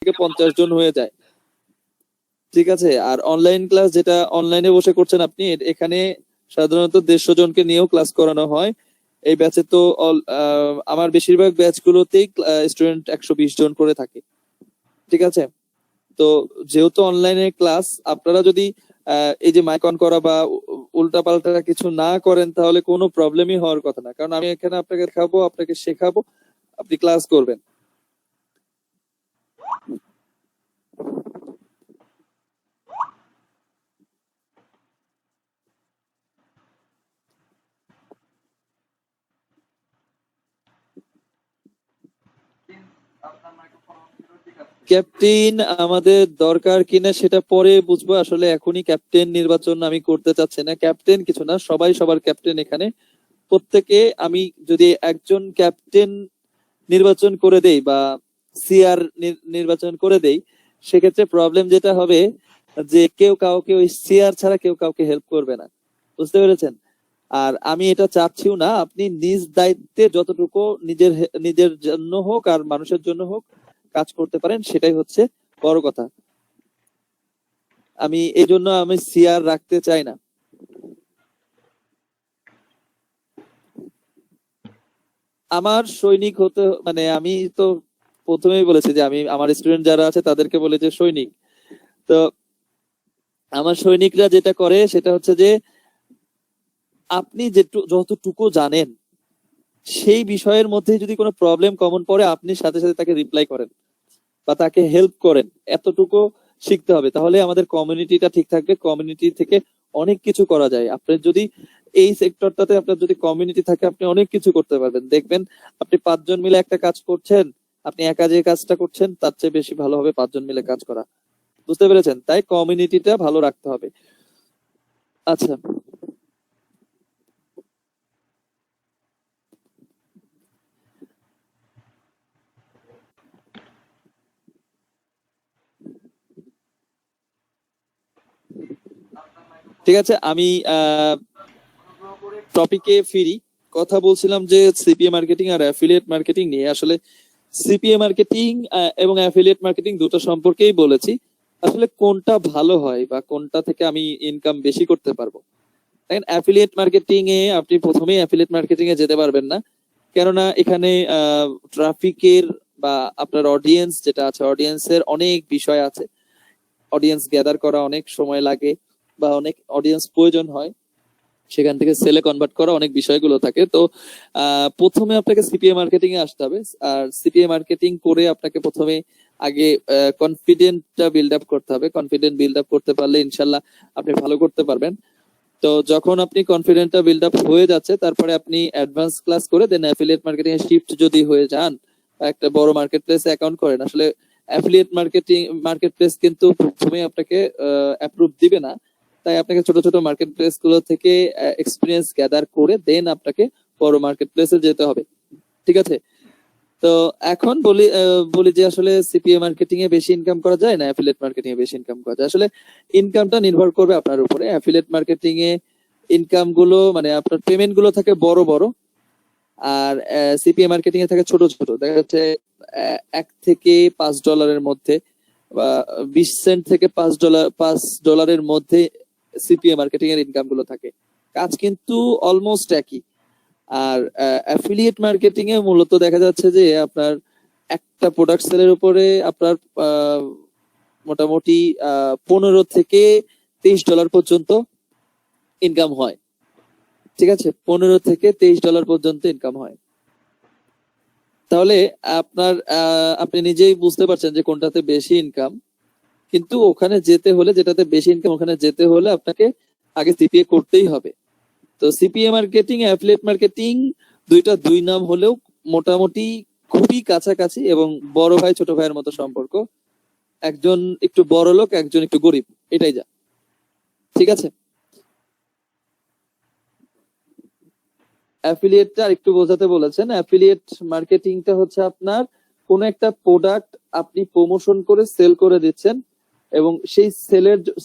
থেকে 50 জন হয়ে যায়। ঠিক আছে, আর অনলাইন ক্লাস যেটা অনলাইনে বসে করছেন আপনি, এখানে সাধারণত 150 জনকে নিয়েও ক্লাস করানো হয়। এই ব্যাচে তো আমার বেশিরভাগ ব্যাচ গুলোতেই স্টুডেন্ট 120 জন করে থাকে। ঠিক আছে, তো যেহেতু অনলাইনে ক্লাস, আপনারা যদি এই যে মাইক অন করা বা উল্টা পাল্টা কিছু না করেন তাহলে কোনো প্রবলেমই হওয়ার কথা না, কারণ আমি এখানে আপনাকে দেখাবো, আপনাকে শেখাবো, আপনি ক্লাস করবেন। ক্যাপ্টেন আমাদের দরকার কিনা সেটা পরে বুঝবো, আসলে এখনই ক্যাপ্টেন নির্বাচন আমি করতে চাচ্ছি না। ক্যাপ্টেন কিছু না, সবাই সবার ক্যাপ্টেন এখানে প্রত্যেকে। আমি যদি একজন ক্যাপ্টেন নির্বাচন করে দেই বা সিআর নির্বাচন করে দেই, সেক্ষেত্রে প্রবলেম যেটা হবে যে কেউ কাউকে ওই সিআর ছাড়া কেউ কাউকে হেল্প করবে না, বুঝতে পেরেছেন? আর আমি এটা চাচ্ছিও না। আপনি নিজ দায়িত্বে যতটুকু নিজের নিজের জন্য হোক আর মানুষের জন্য হোক কাজ করতে পারেন, সেটাই হচ্ছে বড় কথা। আমি এই জন্য আমি সিআর রাখতে চাই না। আমার সৈনিক হতে মানে আমি তো প্রথমেই বলেছি যে আমি আমার স্টুডেন্ট যারা আছে তাদেরকে বলে যে সৈনিক। তো আমার সৈনিকরা যেটা করে সেটা হচ্ছে যে আপনি যতটুকু জানেন সেই বিষয়ের মধ্যে যদি কোনো প্রবলেম কমন পড়ে, আপনি সাথে সাথে তাকে রিপ্লাই করেন বা তাকে হেল্প করেন। এতটুকু শিখতে হবে, তাহলে আমাদের কমিউনিটিটা ঠিক থাকবে। কমিউনিটি থেকে অনেক কিছু করা যায়। আপনার যদি এই সেক্টরটাতে আপনার যদি কমিউনিটি থাকে, আপনি অনেক কিছু করতে পারবেন। দেখবেন আপনি 5 জন মিলে একটা কাজ করছেন, আপনি একা যে কাজটা করছেন তার চেয়ে বেশি ভালো হবে 5 জন মিলে কাজ করা, বুঝতে পেরেছেন? তাই কমিউনিটিটা ভালো রাখতে হবে। আচ্ছা, ঠিক আছে, আমি টপিকে ফিরি। কথা বলছিলাম যে সিপিএ মার্কেটিং আর অ্যাফিলিয়েট মার্কেটিং নিয়ে। আসলে সিপিএ মার্কেটিং এবং অ্যাফিলিয়েট মার্কেটিং দুটো সম্পর্কেই বলেছি। আসলে কোনটা ভালো হয় বা কোনটা থেকে আমি ইনকাম বেশি করতে পারবো? দেখেন, অ্যাফিলিয়েট মার্কেটিং এ আপনি প্রথমেই অ্যাফিলিয়েট মার্কেটিং এ যেতে পারবেন না, কেননা এখানে ট্রাফিকের বা আপনার অডিয়েন্স যেটা আছে, অডিয়েন্সের অনেক বিষয় আছে। অডিয়েন্স গ্যাদার করা অনেক সময় লাগে বা অনেক অডিয়েন্স প্রয়োজন হয়, সেখান থেকে সেলে কনভার্ট করা অনেক বিষয়গুলো থাকে। তো প্রথমে আপনাকে সিপিএ মার্কেটিং এ আসতে হবে। আর সিপিএ মার্কেটিং করে আপনাকে প্রথমে আগে কনফিডেন্টটা বিল্ড আপ করতে হবে। কনফিডেন্ট বিল্ড আপ করতে পারলে ইনশাল্লাহ আপনি ভালো করতে পারবেন। তো যখন আপনি কনফিডেন্টটা বিল্ড আপ হয়ে যাচ্ছে, তারপরে আপনি অ্যাডভান্স ক্লাস করে দেন অ্যাফিলিয়েট মার্কেটিং এ শিফট যদি হয়ে যান, একটা বড় মার্কেট প্লেসে অ্যাকাউন্ট করেন। আসলে অ্যাফিলিয়েট মার্কেট প্লেস কিন্তু প্রথমে আপনাকে অ্যাপ্রুভ দিবে না, তাই আপনাকে ছোট ছোট মার্কেট প্লেস গুলো থেকে এক্সপিরিয়েন্স গ্যাদার করে দেন আপনাকে বড় মার্কেট প্লেসে যেতে হবে। ঠিক আছে, তো এখন বলি যে আসলে সিপিএ মার্কেটিং এ বেশি ইনকাম করা যায় না অ্যাফিলিয়েট মার্কেটিং এ বেশি ইনকাম করা যায়? আসলে ইনকামটা নির্ভর করবে আপনার উপরে। অ্যাফিলিয়েট মার্কেটিং এ ইনকাম গুলো মানে আপনার পেমেন্ট গুলো থাকে বড় বড়, আর সিপিএ মার্কেটিং এ থাকে ছোট ছোট। দেখা যাচ্ছে 1 থেকে $5 মধ্যে বা 20 সেন্ট থেকে $5 মধ্যে সিপিএ মার্কেটিং এর ইনকাম গুলো থাকে। কাজ কিন্তু অলমোস্ট একই। আর অ্যাফিলিয়েট মার্কেটিং এ মূলত দেখা যাচ্ছে যে আপনার একটা প্রোডাক্ট সেলের উপরে আপনার মোটামুটি $15 থেকে $23 পর্যন্ত ইনকাম হয়। ঠিক আছে, $15 থেকে $23 পর্যন্ত ইনকাম হয়। তাহলে আপনি নিজেই বুঝতে পারছেন যে কোনটাতে বেশি ইনকাম। কিন্তু ওখানে যেতে হলে, যেটাতে বেশি ইনকাম ওখানে যেতে হলে আপনাকে আগে সিপিএ করতেই হবে। তো সিপিএ মার্কেটিং, অ্যাফিলিয়েট মার্কেটিং দুইটা দুই নাম হলেও মোটামুটি খুবই কাছাকাছি এবং বড় ভাই ছোট ভাইয়ের মতো সম্পর্ক। একজন একটু বড় লোক, একজন একটু গরিব, এটাই যা। ঠিক আছে, অ্যাফিলিয়েটটা একটু বোঝাতে বলেছেন। অ্যাফিলিয়েট মার্কেটিংটা হচ্ছে আপনার কোন একটা প্রোডাক্ট আপনি প্রমোশন করে সেল করে দিচ্ছেন এবং সেই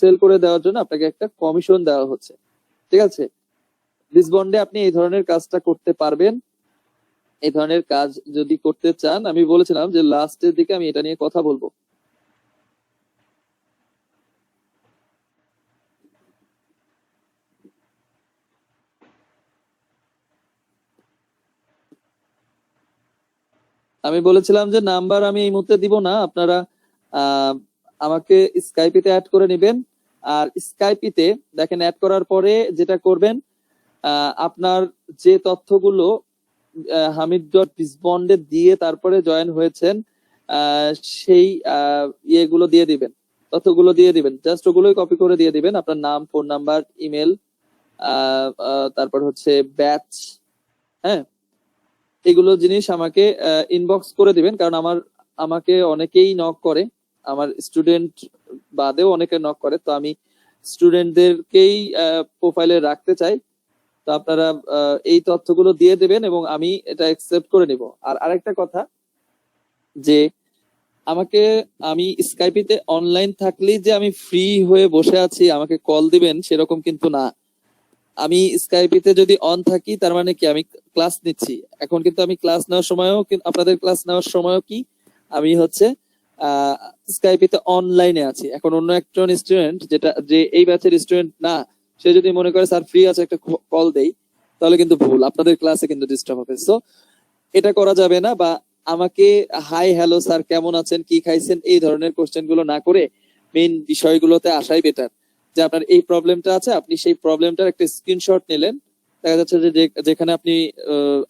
সেল করে দেওয়ার জন্য আপনাকে একটা কমিশন দেওয়া হচ্ছে। ঠিক আছে, লিসবন্ডে আপনি এই ধরনের কাজটা করতে পারবেন। এই ধরনের কাজ যদি করতে চান, আমি বলেছিলাম যে লাস্টের দিকে আমি এটা নিয়ে কথা বলবো। আমি বলেছিলাম যে নাম্বার আমি এই মুহূর্তে দিব না, আপনারা আহ, আমাকে স্কাইপিতে অ্যাড করে নেবেন। আর স্কাইপিতে দেখেন অ্যাড করার পরে যেটা করবেন, আপনার যে তথ্যগুলো হামিদ ডট বিসবন্ডে দিয়ে তারপরে জয়েন হয়েছেন, আহ, সেই ইয়েগুলো দিয়ে দিবেন, তথ্যগুলো দিয়ে দিবেন, জাস্ট ওগুলোই কপি করে দিয়ে দিবেন। আপনার নাম, ফোন নাম্বার, ইমেল, তারপর হচ্ছে ব্যাচ, হ্যাঁ, এগুলো জিনিস আমাকে ইনবক্স করে দিবেন। কারণ আমাকে অনেকেই নক করে, আমার স্টুডেন্ট বাদেও অনেকে নক করে, তো আমি স্টুডেন্টদেরকেই প্রোফাইলে রাখতে চাই। তো আপনারা এই তথ্যগুলো দিয়ে দেবেন এবং আমি এটা অ্যাকসেপ্ট করে নিব। আর আরেকটা কথা, যে আমি স্কাইপিতে অনলাইন থাকলেই যে আমি ফ্রি হয়ে বসে আছি আমাকে কল দিবেন সেরকম কিন্তু না। আমি স্কাইপিতে যদি অন থাকি তার মানে কি আমি ক্লাস নিচ্ছি। এখন কিন্তু আমি ক্লাস নেওয়ার সময়ও আপনাদের ক্লাস নেওয়ার সময়ও কি আমি হচ্ছে স্কাইপিতে অনলাইনে আছি। এখন অন্য একজন স্টুডেন্ট যে এই ব্যাচের স্টুডেন্ট না, সে যদি মনে করে স্যার ফ্রি আছে একটা কল দেই, তাহলে কিন্তু ভুল, আপনাদের ক্লাসে কিন্তু ডিস্টার্ব হবে। সো এটা করা যাবে না। বা আমাকে হাই হ্যালো স্যার কেমন আছেন, কি খাইছেন, এই ধরনের কোশ্চেন গুলো না করে মেইন বিষয়গুলোতে আসাই বেটার। যে আপনার এই প্রবলেমটা আছে, আপনি সেই প্রবলেমটার একটা স্ক্রিনশট নিলেন, দেখা যাচ্ছে যে যেখানে আপনি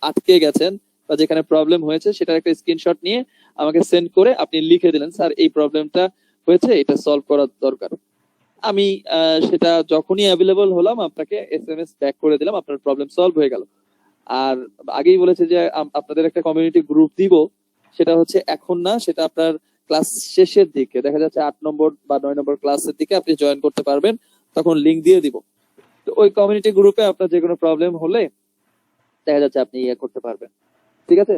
আটকে গেছেন বা যেখানে প্রবলেম হয়েছে সেটার একটা স্ক্রিনশট নিয়ে আমাকে সেন্ড করে আপনি লিখে দিলেন স্যার এই প্রবলেমটা হয়েছে, এটা সলভ করার দরকার। আমি সেটা যখনই অ্যাভেলেবল হলাম আপনাকে SMS ব্যাক করে দিলাম, আপনার প্রবলেম সলভ হয়ে গেল। আর আগেই বলেছে যে আপনাদের একটা কমিউনিটি গ্রুপ দিব, সেটা হচ্ছে এখন না, সেটা আপনার ক্লাস শেষের দিকে, দেখা যাচ্ছে 8 নম্বর বা 9 নম্বর ক্লাসের দিকে আপনি জয়েন করতে পারবেন, তখন লিংক দিয়ে দিব। তো ওই কমিউনিটি গ্রুপে আপনার যে কোনো প্রবলেম হলে দেখা যাচ্ছে আপনি ইয়ে করতে পারবেন, ঠিক আছে?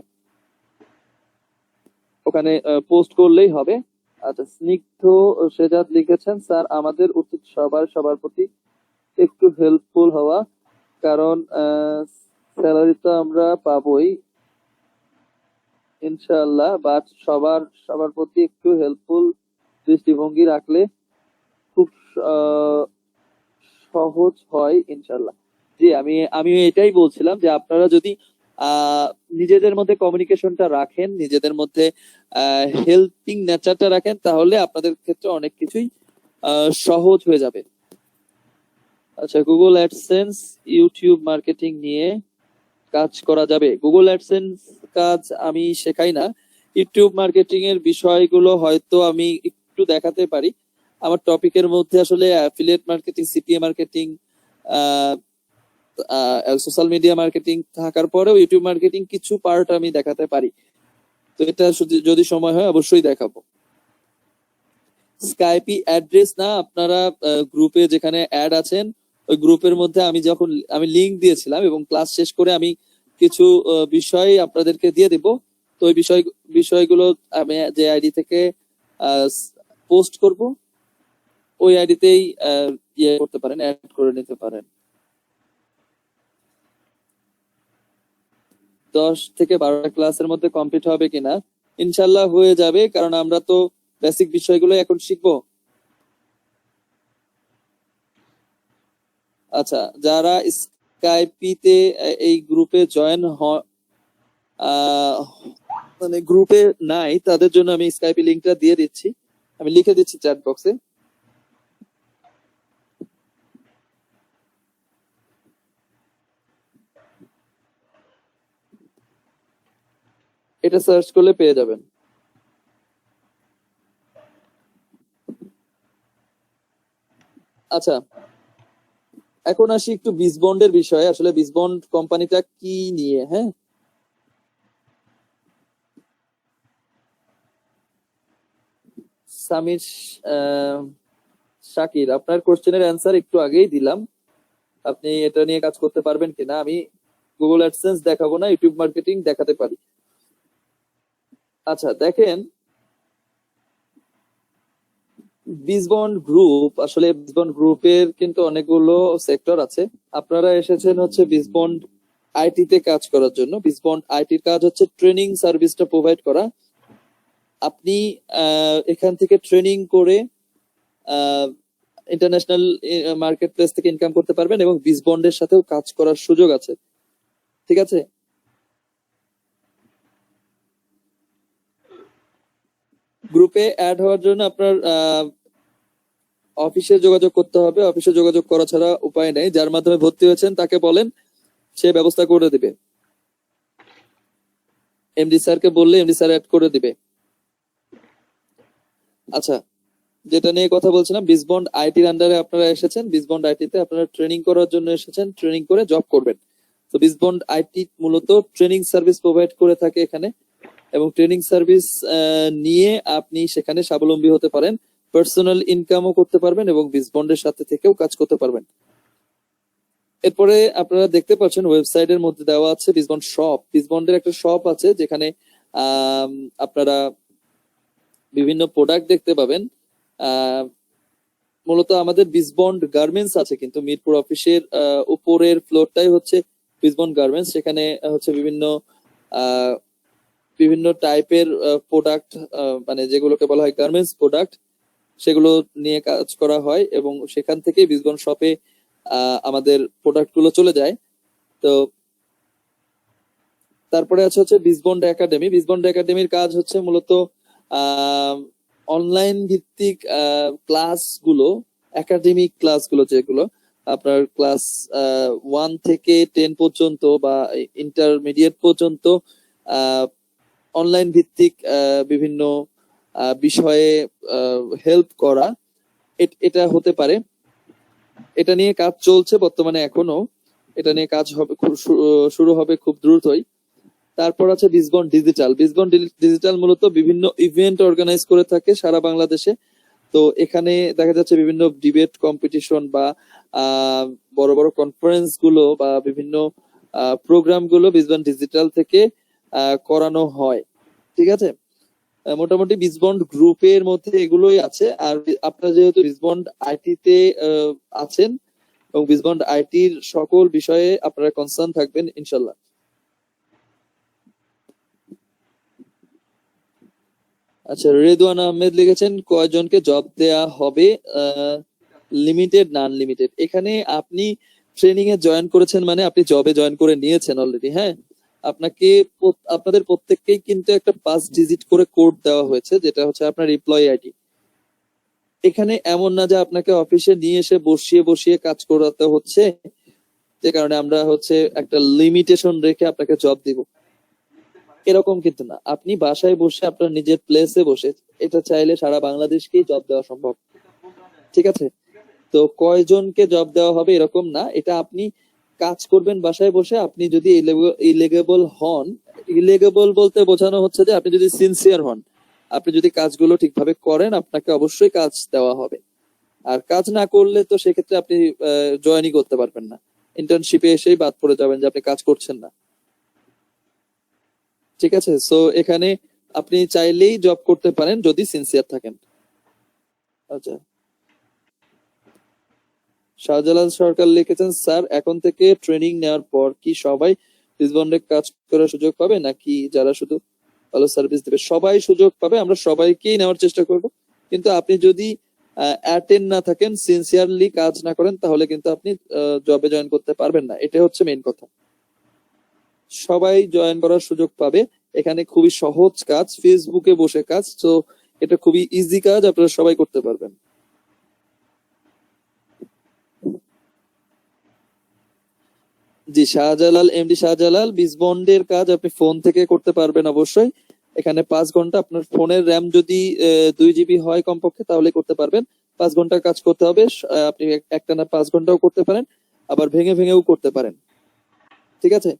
ওখানে পোস্ট করলেই হবে। আচ্ছা, স্নিগ্ধ সেজাদ লিখেছেন স্যার আমাদের উচিত সবার প্রতি একটু হেল্পফুল হওয়া, কারণ স্যালারি তো আমরা পাবোই ইনশাআল্লাহ, বাট সবার প্রতি একটু হেল্পফুল দৃষ্টিভঙ্গি রাখলে খুব আহ, সহজ হয় ইনশাআল্লাহ। জি, আমি এটাই বলছিলাম যে আপনারা যদি নিজেদের মধ্যে কমিউনিকেশনটা রাখেন, নিজেদের মধ্যে হেল্পিং নেচারটা রাখেন, তাহলে আপনাদের ক্ষেত্রে অনেক কিছুই সহজ হয়ে যাবে। আচ্ছা, গুগল অ্যাডসেন্স ইউটিউব মার্কেটিং নিয়ে কাজ করা যাবে। গুগল অ্যাডসেন্স কাজ আমি শেখাই না, ইউটিউব মার্কেটিং এর বিষয়গুলো হয়তো আমি একটু দেখাতে পারি। আমার টপিকের মধ্যে আসলে affiliate marketing, CPA marketing, social media marketing থাকার পরেও ইউটিউব মার্কেটিং কিছু পার্ট আমি দেখাতে পারি। তো এটা যদি সময় হয় অবশ্যই দেখাবো। স্কাইপি অ্যাড্রেস না, আপনারা গ্রুপে যেখানে অ্যাড আছেন ওই গ্রুপের মধ্যে আমি লিংক দিয়েছিলাম এবং ক্লাস শেষ করে আমি কিছু বিষয় আপনাদেরকে দিয়ে দেব। তো ওই বিষয়গুলো আমি যে আইডি থেকে পোস্ট করব ওই আইডিতেই ইয়ে করতে পারেন, অ্যাড করে নিতে পারেন। 10 থেকে 12টা ক্লাসের মধ্যে কমপ্লিট হবে কিনা, ইনশাল্লাহ হয়ে যাবে, কারণ আমরা তো বেসিক বিষয়গুলো এখন শিখবো। আচ্ছা, যারা স্কাইপিতে এই গ্রুপে জয়েন মানে গ্রুপে নাই, তাদের জন্য আমি স্কাইপি লিংকটা দিয়ে দিচ্ছি, আমি লিখে দিচ্ছি চ্যাট বক্সে। এটা সার্চ করলে পেয়ে যাবেন। আচ্ছা, এখন আসি একটু বিসবন্ডের বিষয়ে। আসলে বিসবন্ড কোম্পানিটা কি নিয়ে, হ্যাঁ, সামির শাকির, আপনার কোশ্চেনের অ্যান্সার একটু আগেই দিলাম, আপনি এটা নিয়ে কাজ করতে পারবেন কিনা। আমি গুগল অ্যাডসেন্স দেখাবো না, ইউটিউব মার্কেটিং দেখাতে পারি। আচ্ছা দেখেন, বিসবন্ড গ্রুপ, আসলে বিসবন্ড গ্রুপের কিন্তু অনেকগুলো সেক্টর আছে। আপনারা এসেছেন হচ্ছে বিসবন্ড আইটি তে কাজ করার জন্য। বিসবন্ড আইটির কাজ হচ্ছে ট্রেনিং সার্ভিসটা প্রোভাইড করা। আপনি এখান থেকে ট্রেনিং করে ইন্টারন্যাশনাল মার্কেট প্লেস থেকে ইনকাম করতে পারবেন এবং বিসবন্ডের সাথেও কাজ করার সুযোগ আছে, ঠিক আছে? গ্রুপে অ্যাড হওয়ার জন্য আপনার অফিসে যোগাযোগ করতে হবে। অফিসে যোগাযোগ করা ছাড়া উপায় নেই। যার মাধ্যমে ভর্তি হয়েছেন তাকে বলেন, সে ব্যবস্থা করে দিবে। এমডি স্যারকে বললে এমডি স্যার অ্যাড করে দিবে। আচ্ছা, যেটা নিয়ে কথা বলছিলাম, বিসবন্ড আইটির আন্ডারে আপনারা এসেছেন। বিসবন্ড আইটিতে আপনারা ট্রেনিং করার জন্য এসেছেন, ট্রেনিং করে জব করবেন। তো বিসবন্ড আইটি মূলত ট্রেনিং সার্ভিস প্রোভাইড করে থাকে এখানে, এবং ট্রেনিং সার্ভিস নিয়ে আপনি সেখানে স্বাবলম্বী হতে পারেন, পার্সোনাল ইনকামও করতে পারবেন এবং বিসবন্ডের সাথে থেকেও কাজ করতে পারবেন। এরপরে আপনারা দেখতে পাচ্ছেন ওয়েবসাইটের মধ্যে দেওয়া আছে বিসবন্ড শপ। বিসবন্ডের একটা শপ আছে যেখানে আপনারা বিভিন্ন প্রোডাক্ট দেখতে পাবেন। মূলত আমাদের বিসবন্ড গার্মেন্টস আছে, কিন্তু মিরপুর অফিসের উপরের ফ্লোরটাই হচ্ছে বিসবন্ড গার্মেন্টস। সেখানে হচ্ছে বিভিন্ন টাইপের প্রোডাক্ট, মানে যেগুলোকে বলা হয় গার্মেন্টস প্রোডাক্ট, সেগুলো নিয়ে কাজ করা হয় এবং সেখান থেকে বিসবন্ড শপে আমাদের প্রোডাক্ট গুলো চলে যায়। তো তারপরে আছে হচ্ছে বিসবন্ড একাডেমি। বিসবন্ড একাডেমির কাজ হচ্ছে মূলত অনলাইন ভিত্তিক ক্লাসগুলো, একাডেমিক ক্লাসগুলো, যেগুলো আপনার ক্লাস 1 থেকে 10 পর্যন্ত বা ইন্টারমিডিয়েট পর্যন্ত অনলাইন ভিত্তিক বিভিন্ন বিষয়ে হেল্প করা, এটা হতে পারে। এটা নিয়ে কাজ চলছে বর্তমানে, এখনো এটা নিয়ে কাজ হবে, শুরু হবে খুব দ্রুতই। তারপর আছে বিসবন্ড ডিজিটাল। বিসবন্ড ডিজিটাল মূলত বিভিন্ন ইভেন্ট অর্গানাইজ করে থাকে সারা বাংলাদেশে। তো এখানে দেখা যাচ্ছে বিভিন্ন ডিবেট কম্পিটিশন বা বড় বড় কনফারেন্স গুলো বা বিভিন্ন প্রোগ্রাম গুলো বিসবন্ড ডিজিটাল থেকে করানো হয়। ঠিক আছে, মোটামুটি বিসবন্ড গ্রুপের মধ্যে এগুলোই আছে। আর আপনারা যেহেতু বিসবন্ড আইটি তে আছেন এবং বিসবন্ড আইটির সকল বিষয়ে আপনারা কনসার্ন থাকবেন ইনশাল্লাহ। আচ্ছা, রেদওয়ান আহমেদ লিখেছেন কয়জনকে জব দেয়া হবে, লিমিটেড না আনলিমিটেড? এখানে আপনি ট্রেনিং এ জয়েন করেছেন মানে আপনি জবে জয়েন করে নিয়েছেন অলরেডি। হ্যাঁ, আপনাদের প্রত্যেককেই কিন্তু একটা 5 ডিজিট করে কোড দেওয়া হয়েছে, যেটা হচ্ছে আপনার এমপ্লয়ি আইডি। এখানে এমন না যে আপনাকে অফিসে নিয়ে এসে বসিয়ে বসিয়ে কাজ করাতে হচ্ছে, যে কারণে আমরা হচ্ছে একটা লিমিটেশন রেখে আপনাকে জব দিব, এরকম কিন্তু না। আপনি বাসায় বসে আপনার নিজের প্লেসে বসে এটা চাইলে সারা বাংলাদেশকেই জব দেওয়া সম্ভব। ঠিক আছে, তো কয়জনকে জব দেওয়া হবে এরকম না, এটা আপনি কাজ করবেন বাসায় বসে। আপনি যদি ইলেগেবল হন, ইলেগেবল বলতে বোঝানো হচ্ছে যে আপনি যদি সিনসিয়ার হন, আপনি যদি কাজগুলো ঠিকভাবে করেন, আপনাকে অবশ্যই কাজ দেওয়া হবে। আর কাজ না করলে তো সেক্ষেত্রে আপনি জয়েনই করতে পারবেন না, ইন্টার্নশিপে এসেই বাদ পড়ে যাবেন যে আপনি কাজ করছেন না। ঠিক আছে, সো এখানে আপনি চাইলেই জব করতে পারেন যদি সিনসিয়ার থাকেন। আচ্ছা, শাহজালাল সরকার লিখেছেন, স্যার এখন থেকে ট্রেনিং নেওয়ার পর কি সবাই বিসবন্ডে কাজ করার সুযোগ পাবে, নাকি যারা শুধু ভালো সার্ভিস দেবে? সবাই সুযোগ পাবে, আমরা সবাইকেই নেওয়ার চেষ্টা করব। কিন্তু আপনি যদি অ্যাটেন্ড না থাকেন, সিনসিয়ারলি কাজ না করেন, তাহলে কিন্তু আপনি জবে জয়েন করতে পারবেন না। এটা হচ্ছে মেইন কথা। সবাই জয়েন করার সুযোগ পাবে। এখানে খুবই সহজ কাজ, ফেসবুকে বসে কাজ, তো এটা খুবই ইজি কাজ, আপনারা সবাই করতে পারবেন। জি, শাহজালাল, এমডি শাহজালাল, বিসবন্ডের কাজ আপনি ফোন থেকে করতে পারবেন অবশ্যই। এখানে 5 ঘন্টা, আপনার ফোনের র্যাম যদি 2 জিবি হয় কমপক্ষে, তাহলে করতে পারবেন। 5 ঘন্টা কাজ করতে হবে। আপনি একটানা 5 ঘন্টাও করতে পারেন, আবার ভেঙে ভেঙেও করতে পারেন। ঠিক আছে,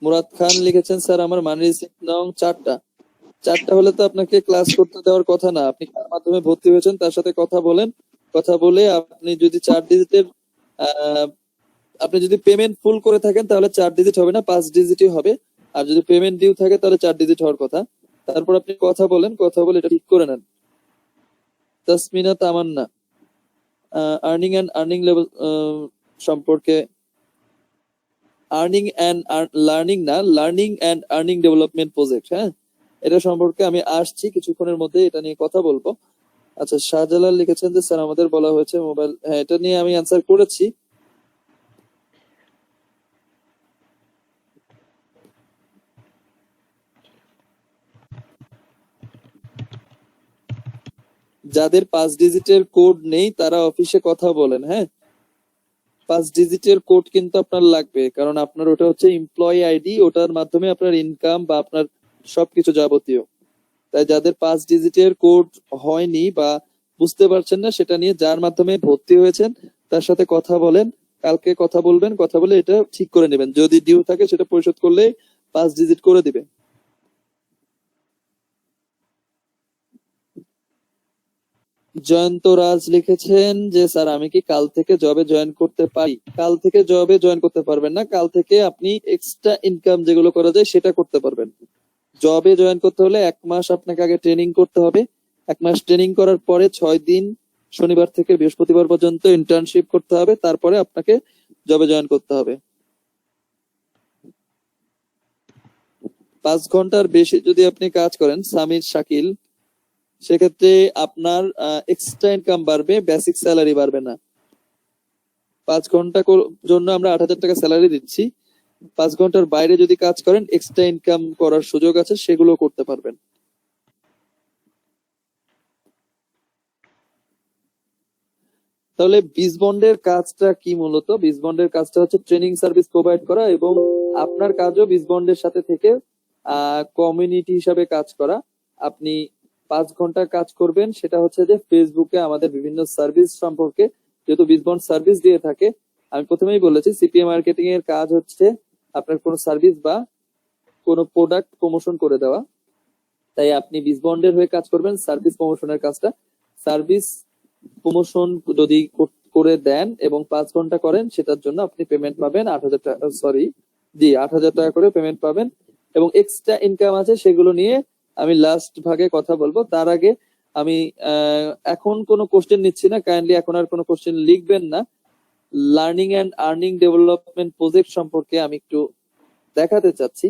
মুরাদ খান লিখেছেন, স্যার আমার মানি রিসিপ্ট নং 4টা হলে তো আপনাকে ক্লাস করতে দেওয়ার কথা না। আপনি কার মাধ্যমে ভর্তি হয়েছেন তার সাথে কথা বলেন। কথা বলে আপনি যদি 4 ডিজিটের আপনি যদি পেমেন্ট ফুল করে থাকেন তাহলে 4 ডিজিট হবে না, 5 ডিজিটই হবে। আর যদি পেমেন্ট ডিউ থাকে তাহলে 4 ডিজিট হওয়ার কথা। তারপর আপনি কথা বলেন, কথা বলে এটা ঠিক করে নেন। Tasmina Tamanna, earning and earning level সম্পর্কে, আর্নিং এন্ড লার্নিং না, learning and earning development project. হ্যাঁ, এটা সম্পর্কে আমি আসছি কিছুক্ষণের মধ্যে, এটা নিয়ে কথা বলবো। আচ্ছা, শাহজালাল লিখেছেন যে স্যার আমাদের বলা হয়েছে মোবাইল, হ্যাঁ এটা নিয়ে আমি অ্যান্সার করেছি। যাদের 5 ডিজিটের কোড নেই তারা অফিসে কথা বলেন, হ্যাঁ। 5 ডিজিটের কোড কিন্তু আপনার লাগবে, কারণ আপনার ওটা হচ্ছে এমপ্লয়ি আইডি, ওটার মাধ্যমে আপনার ইনকাম বা আপনার সবকিছু যাবতীয়। তাই যাদের 5 ডিজিটের কোড হয়নি বা বুঝতে পারছেন না, সেটা নিয়ে যার মাধ্যমে ভর্তি হয়েছেন তার সাথে কথা বলেন। কালকে কথা বলবেন, কথা বলে এটা ঠিক করে নেবেন। যদি ডিউ থাকে সেটা পরিশোধ করলে 5 ডিজিট করে দিবে। জয়ন্ত রাজ লিখেছেন যে স্যার আমি কি কাল থেকে জবে জয়েন করতে পারি? কাল থেকে জবে জয়েন করতে পারবেন না, কাল থেকে আপনি এক্সট্রা ইনকাম যেগুলো করা যায় সেটা করতে পারবেন। জবে জয়েন করতে হলে 1 মাস আপনাকে আগে ট্রেনিং করতে হবে। 1 মাস ট্রেনিং করার পরে 6 দিন শনিবার থেকে বৃহস্পতিবার পর্যন্ত ইন্টার্নশিপ করতে হবে, তারপরে আপনাকে জবে জয়েন করতে হবে। 5 ঘন্টার বেশি যদি আপনি কাজ করেন, সামির শাকিল, সেক্ষেত্রে আপনার এক্সট্রা ইনকাম বাড়বে, বেসিক স্যালারি বাড়বে না। 5 ঘন্টা জন্য আমরা 8,000 টাকা স্যালারি দিচ্ছি। 5 ঘন্টার বাইরে যদি কাজ করেন, এক্সট্রা ইনকাম করার সুযোগ আছে, সেগুলো করতে পারবেন। তাহলে বিজ বন্ডের কাজটা কি? মূলত বিজ বন্ডের কাজটা হচ্ছে ট্রেনিং সার্ভিস প্রোভাইড করা, এবং আপনার কাজও বিজ বন্ডের সাথে থেকে কমিউনিটি হিসাবে কাজ করা। আপনি 5 ঘন্টা কাজ করবেন, সেটা হচ্ছে যে ফেসবুকে আমাদের বিভিন্ন সার্ভিস সম্পর্কে, যেহেতু বিজ বন্ড সার্ভিস দিয়ে থাকে, আমি প্রথমেই বলেছি সিপিএ মার্কেটিং এর কাজ হচ্ছে আপনার কোনো সার্ভিস বা কোনো প্রোডাক্ট প্রমোশন করে দেওয়া। তাই আপনি বিজ বন্ডের হয়ে কাজ করবেন, সার্ভিস প্রমোশনের কাজটা। সার্ভিস প্রমোশন যদি করে দেন এবং 5 ঘন্টা করেন, সেটার জন্য আপনি পেমেন্ট পাবেন 8,000 টাকা, 8,000 টাকা করে পেমেন্ট পাবেন। এবং এক্সট্রা ইনকাম আছে, সেগুলো নিয়ে আমি লাস্ট ভাগে কথা বলবো। তার আগে আমি এখন কোনো কোশ্চেন নিচ্ছি না, কাইন্ডলি এখন আর কোনো কোশ্চেন লিখবেন না। Learning and earning development project সম্পর্কে আমি একটু দেখাতে চাচ্ছি।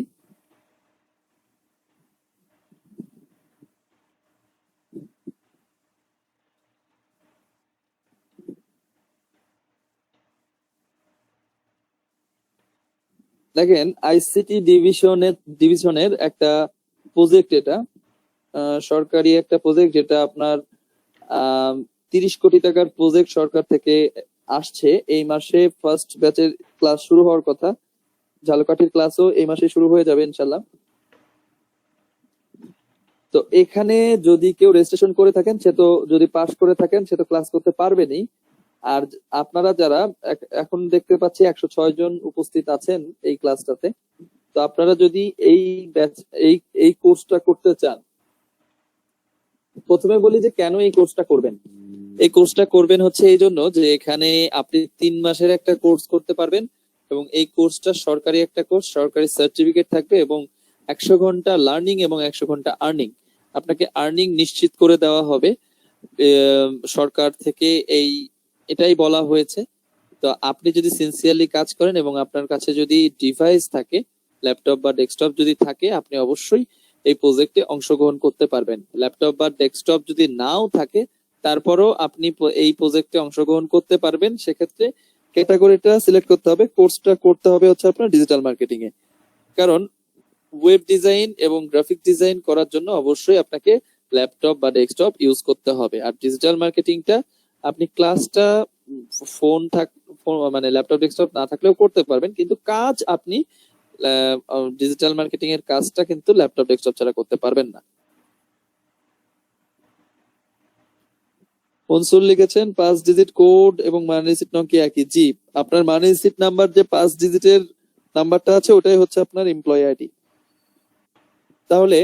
দেখেন, আইসিটি ডিভিশনের একটা প্রজেক্ট, এটা সরকারি একটা প্রজেক্ট, যেটা আপনার 30 কোটি টাকার প্রজেক্ট সরকার থেকে আসছে। এই মাসে ফার্স্ট ব্যাচের ক্লাস শুরু হওয়ার কথা, ঝালকাঠির ক্লাসও এই মাসে শুরু হয়ে যাবে ইনশাল্লাহ। তো এখানে যদি কেউ রেজিস্ট্রেশন করে থাকেন, সে তো, যদি পাস করে থাকেন, সে তো ক্লাস করতে পারবেনই। আর আপনারা যারা এখন দেখতে পাচ্ছি 106 জন উপস্থিত আছেন এই ক্লাসটাতে, তো আপনারা যদি এই এই কোর্সটা করতে চান, প্রথমে বলি যে কেন এই কোর্সটা করবেন। এই কোর্সটা করবেন হচ্ছে এই জন্য যে এখানে আপনি 3 মাসের একটা কোর্স করতে পারবেন, এবং এই কোর্সটা সরকারি একটা কোর্স, সরকারি সার্টিফিকেট থাকবে, এবং 100 ঘন্টা লার্নিং এবং 100 ঘন্টা আর্নিং। আপনাকে আর্নিং নিশ্চিত করে দেওয়া হবে সরকার থেকে, এটাই বলা হয়েছে। তো আপনি যদি সিনসিয়ারলি কাজ করেন এবং আপনার কাছে যদি ডিভাইস থাকে, ল্যাপটপ বা ডেস্কটপ যদি থাকে, আপনি অবশ্যই এই প্রজেক্টে অংশগ্রহণ করতে পারবেন। ল্যাপটপ বা ডেস্কটপ যদি নাও থাকে, তারপরও আপনি এই প্রজেক্টে অংশগ্রহণ করতে পারবেন। সেক্ষেত্রে ক্যাটাগরিটা সিলেক্ট করতে হবে, কোর্সটা করতে হবে হচ্ছে আপনার ডিজিটাল মার্কেটিং এ। কারণ ওয়েব ডিজাইন এবং গ্রাফিক ডিজাইন করার জন্য অবশ্যই আপনাকে ল্যাপটপ বা ডেস্কটপ ইউজ করতে হবে। আর ডিজিটাল মার্কেটিংটা আপনি ক্লাসটা মানে ল্যাপটপ ডেস্কটপ না থাকলেও করতে পারবেন, কিন্তু কাজ আপনি ডিজিটাল মার্কেটিং এর কাজটা কিন্তু ল্যাপটপ ডেস্কটপ ছাড়া করতে পারবেন না। মনসুর লিখেছেন 5 ডিজিট কোড এবং মানি রিসিট নাম কি একই? জি, আপনার মানি রিসিট নাম্বার যে 5 ডিজিটের নাম্বারটা আছে, ওটাই হচ্ছে আপনার এমপ্লয়ি আইডি। তাহলে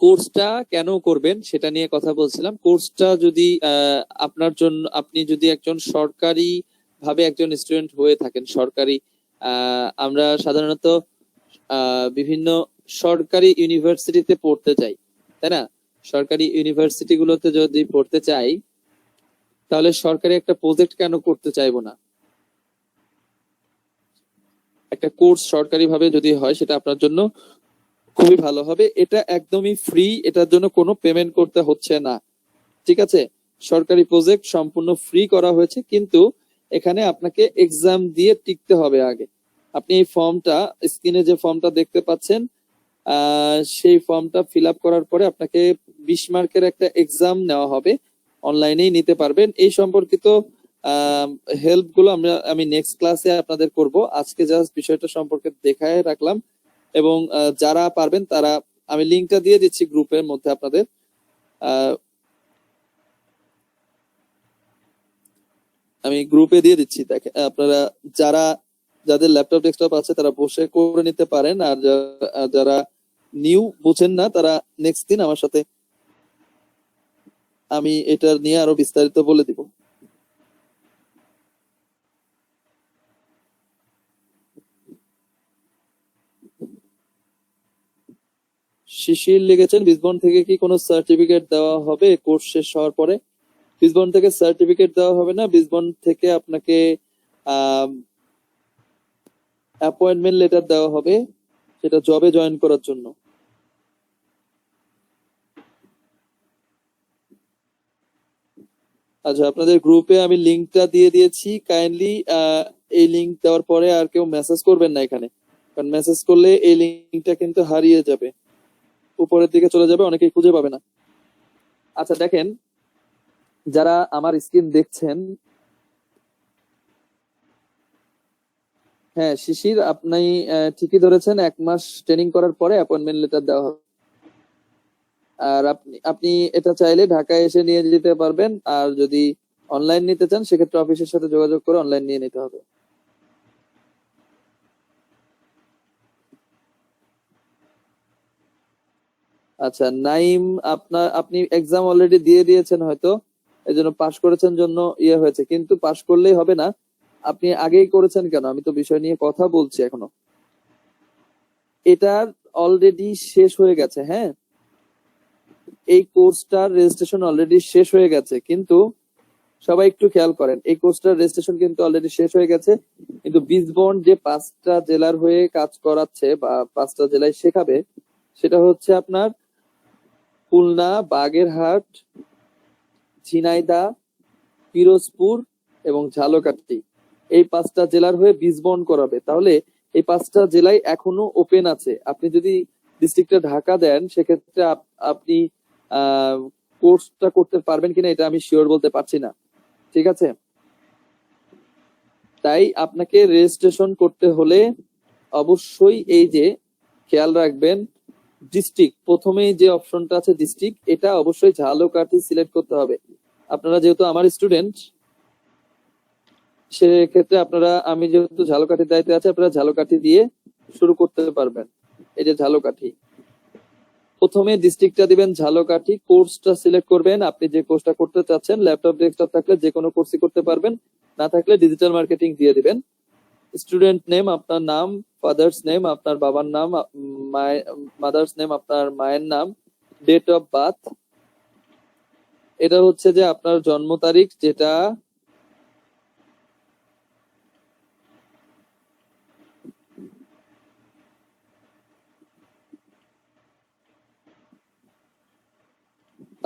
কোর্সটা কেন করবেন সেটা নিয়ে কথা বলছিলাম। কোর্সটা যদি আপনার জন্য, আপনি যদি একজন সরকারি ভাবে একজন স্টুডেন্ট হয়ে থাকেন, সরকারি আমরা সাধারণত বিভিন্ন সরকারি ইউনিভার্সিটিতে পড়তে চাই, তাই না? সরকারি ইউনিভার্সিটি গুলোতে যদি পড়তে চাই, তাহলে সরকারি একটা প্রজেক্ট কেন করতে চাইবো না? একটা কোর্স সরকারি ভাবে যদি হয়, সেটা আপনার জন্য খুবই ভালো হবে। এটা একদমই ফ্রি, এটার জন্য কোনো পেমেন্ট করতে হচ্ছে না, ঠিক আছে? সরকারি প্রজেক্ট সম্পূর্ণ ফ্রি করা হয়েছে, কিন্তু এখানে আপনাকে এক্সাম দিয়ে টিকতে হবে আগে। আপনি এই ফর্মটা, স্ক্রিনে যে ফর্মটা দেখতে পাচ্ছেন, সেই ফর্মটা ফিল আপ করার পরে আপনাকে 20 মার্কের একটা এক্সাম নেওয়া হবে, অনলাইনেই নিতে পারবেন। এই সম্পর্কিত হেল্প গুলো আমি নেক্সট ক্লাসে আপনাদের করব। আজকে জাস্ট বিষয়টা সম্পর্কে দেখায় রাখলাম, এবং যারা পারবেন তারা, আমি লিঙ্কটা দিয়ে দিচ্ছি গ্রুপের মধ্যে আপনাদের। আমি গ্রুপে দিয়ে দিচ্ছি, দেখেন আপনারা যাদের ল্যাপটপ ডেস্কটপ আছে তারা বসে করে নিতে পারেন, আর যারা নিউ বুঝেন না তারা নেক্সট দিন আমার সাথে আমি এটা নিয়ে আরো বিস্তারিত বলে দিব। শিশির লিখেছেন, বিসবন থেকে কি কোনো সার্টিফিকেট দেওয়া হবে কোর্স শেষ হওয়ার পরে? বিসবন থেকে সার্টিফিকেট দেওয়া হবে না, বিসবন থেকে আপনাকে অ্যাপয়েন্টমেন্ট লেটার দেওয়া হবে, সেটা জবে জয়েন করার জন্য। আচ্ছা, আপনাদের গ্রুপে আমি লিঙ্কটা দিয়ে দিয়েছি, কাইন্ডলি এই লিঙ্ক দেওয়ার পরে আর কেউ মেসেজ করবেন না এখানে, কারণ মেসেজ করলে এই লিঙ্কটা কিন্তু হারিয়ে যাবে, উপরের দিকে চলে যাবে, অনেকেই খুঁজে পাবে না। আচ্ছা দেখেন, যারা আমার স্ক্রিন দেখছেন, হ্যাঁ শিশির আপনি ঠিকই ধরেছেন, 1 মাস ট্রেনিং করার পরে অ্যাপয়েন্টমেন্ট লেটার দেওয়া হবে। আর আপনি এটা চাইলে ঢাকায় এসে নিয়ে যেতে পারবেন, আর যদি অনলাইন নিতে চান সেক্ষেত্রে অফিসের সাথে যোগাযোগ করে অনলাইন নিয়ে নিতে হবে। আচ্ছা নাইম, আপনি এক্সাম অলরেডি দিয়ে দিয়েছেন হয়তো, এই জন্য পাশ করেছেন জন্য ইয়ে হয়েছে, কিন্তু পাশ করলেই হবে না। আপনি আগেই করেছেন কেন? আমি তো বিষয় নিয়ে কথা বলছি এখনো। এটা অলরেডি শেষ হয়ে গেছে, হ্যাঁ, এই কোর্সটার রেজিস্ট্রেশন অলরেডি শেষ হয়ে গেছে, কিন্তু সবাই একটু খেয়াল করেন, এই কোর্সটার রেজিস্ট্রেশন কিন্তু অলরেডি শেষ হয়ে গেছে, কিন্তু বিসবন্ড যে 5টা জেলার হয়ে কাজ করাচ্ছে বা 5টা জেলায় শেখাবে, সেটা হচ্ছে আপনার খুলনা, বাগেরহাট, ঝিনাইদহ, পিরোজপুর এবং ঝালকাঠি। এই 5টা জেলার হয়ে বিসবন্ড করাবে। তাহলে এই 5টা জেলায় এখনো ওপেন আছে। আপনি যদি ডিস্ট্রিক্টটা ঢাকা দেন সেক্ষেত্রে আপনি কোর্সটা করতে পারবেন কিনা এটা আমি শিওর বলতে পারছি না, ঠিক আছে? তাই আপনাকে রেজিস্ট্রেশন করতে হলে অবশ্যই এই যে খেয়াল রাখবেন, ডিস্ট্রিক্ট প্রথমেই যে অপশনটা আছে ডিস্ট্রিক্ট, এটা অবশ্যই ঝালকাঠি সিলেক্ট করতে হবে। আপনারা যেহেতু আমার স্টুডেন্ট, সেক্ষেত্রে আপনারা, আমি যেহেতু ঝালকাঠির দায়িত্বে আছে, আপনারা ঝালকাঠি দিয়ে শুরু করতে পারবেন। এই যে ঝালকাঠি, প্রথমে ডিস্ট্রিক্টটা দিবেন ঝালকাঠি, কোর্সটা সিলেক্ট করবেন, আপনি যে কোর্সটা করতে চাচ্ছেন। ল্যাপটপ ডেস্কটপ থাকলে যে কোনো কোর্সই করতে পারবেন, না থাকলে ডিজিটাল মার্কেটিং দিয়ে দিবেন। স্টুডেন্ট নেম আপনার নাম, ফাদার্স নেম আপনার বাবার নাম, মাদার্স নেম আপনার মায়ের নাম, ডেট অফ বার্থ এটা হচ্ছে যে আপনার জন্ম তারিখ, যেটা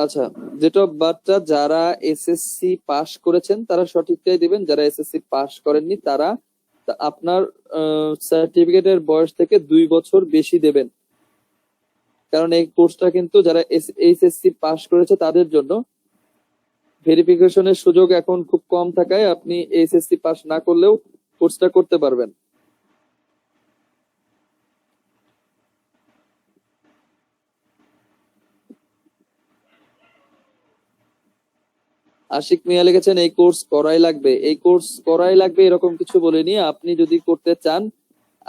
আচ্ছা, ডেট অফ বার্থটা যারা এসএসসি পাস করেছেন তারা সঠিকটাই দিবেন, যারা এসএসসি পাস করেননি তারা আপনার সার্টিফিকেটের বয়স থেকে 2 বছর বেশি দেবেন, কারণ এই কোর্সটা কিন্তু যারা এইচএসসি পাস করেছে তাদের জন্য। ভেরিফিকেশনের সুযোগ এখন খুব কম থাকায় আপনি এইচএসসি পাস না করলেও কোর্সটা করতে পারবেন। আশিক মিয়া লিখেছেন এই কোর্স করাই লাগবে, এই কোর্স করাই লাগবে এরকম কিছু বলিনি, আপনি যদি করতে চান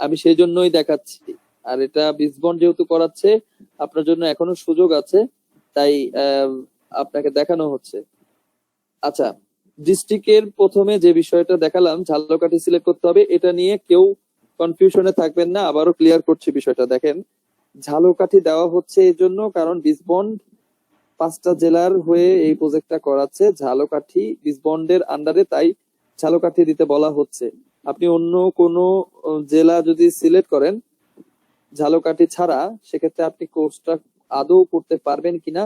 আমি সেই জন্যই দেখাচ্ছি। আর এটা বিসবন্ড যেহেতু করাচ্ছে, আপনার জন্য এখনো সুযোগ আছে, তাই আপনাকে দেখানো হচ্ছে। আচ্ছা, ডিস্ট্রিক্টের প্রথমে যে বিষয়টা দেখালাম ঝালকাঠি সিলেক্ট করতে হবে, এটা নিয়ে কেউ কনফিউশনে থাকবেন না, আবারও ক্লিয়ার করছি বিষয়টা। দেখেন, ঝালকাঠি দেওয়া হচ্ছে এই জন্য কারণ বিসবন্ড 5টা জেলার হয়ে এই প্রজেক্টটা করাচ্ছে, ঝালকাঠি বিসবন্ডের আন্ডারে, তাই ঝালকাঠি দিতে বলা হচ্ছে। আপনি অন্য কোনো জেলা যদি সিলেক্ট করেন ঝালকাঠি ছাড়া, সেক্ষেত্রে আপনি কোর্সটা আদৌ করতে পারবেন কিনা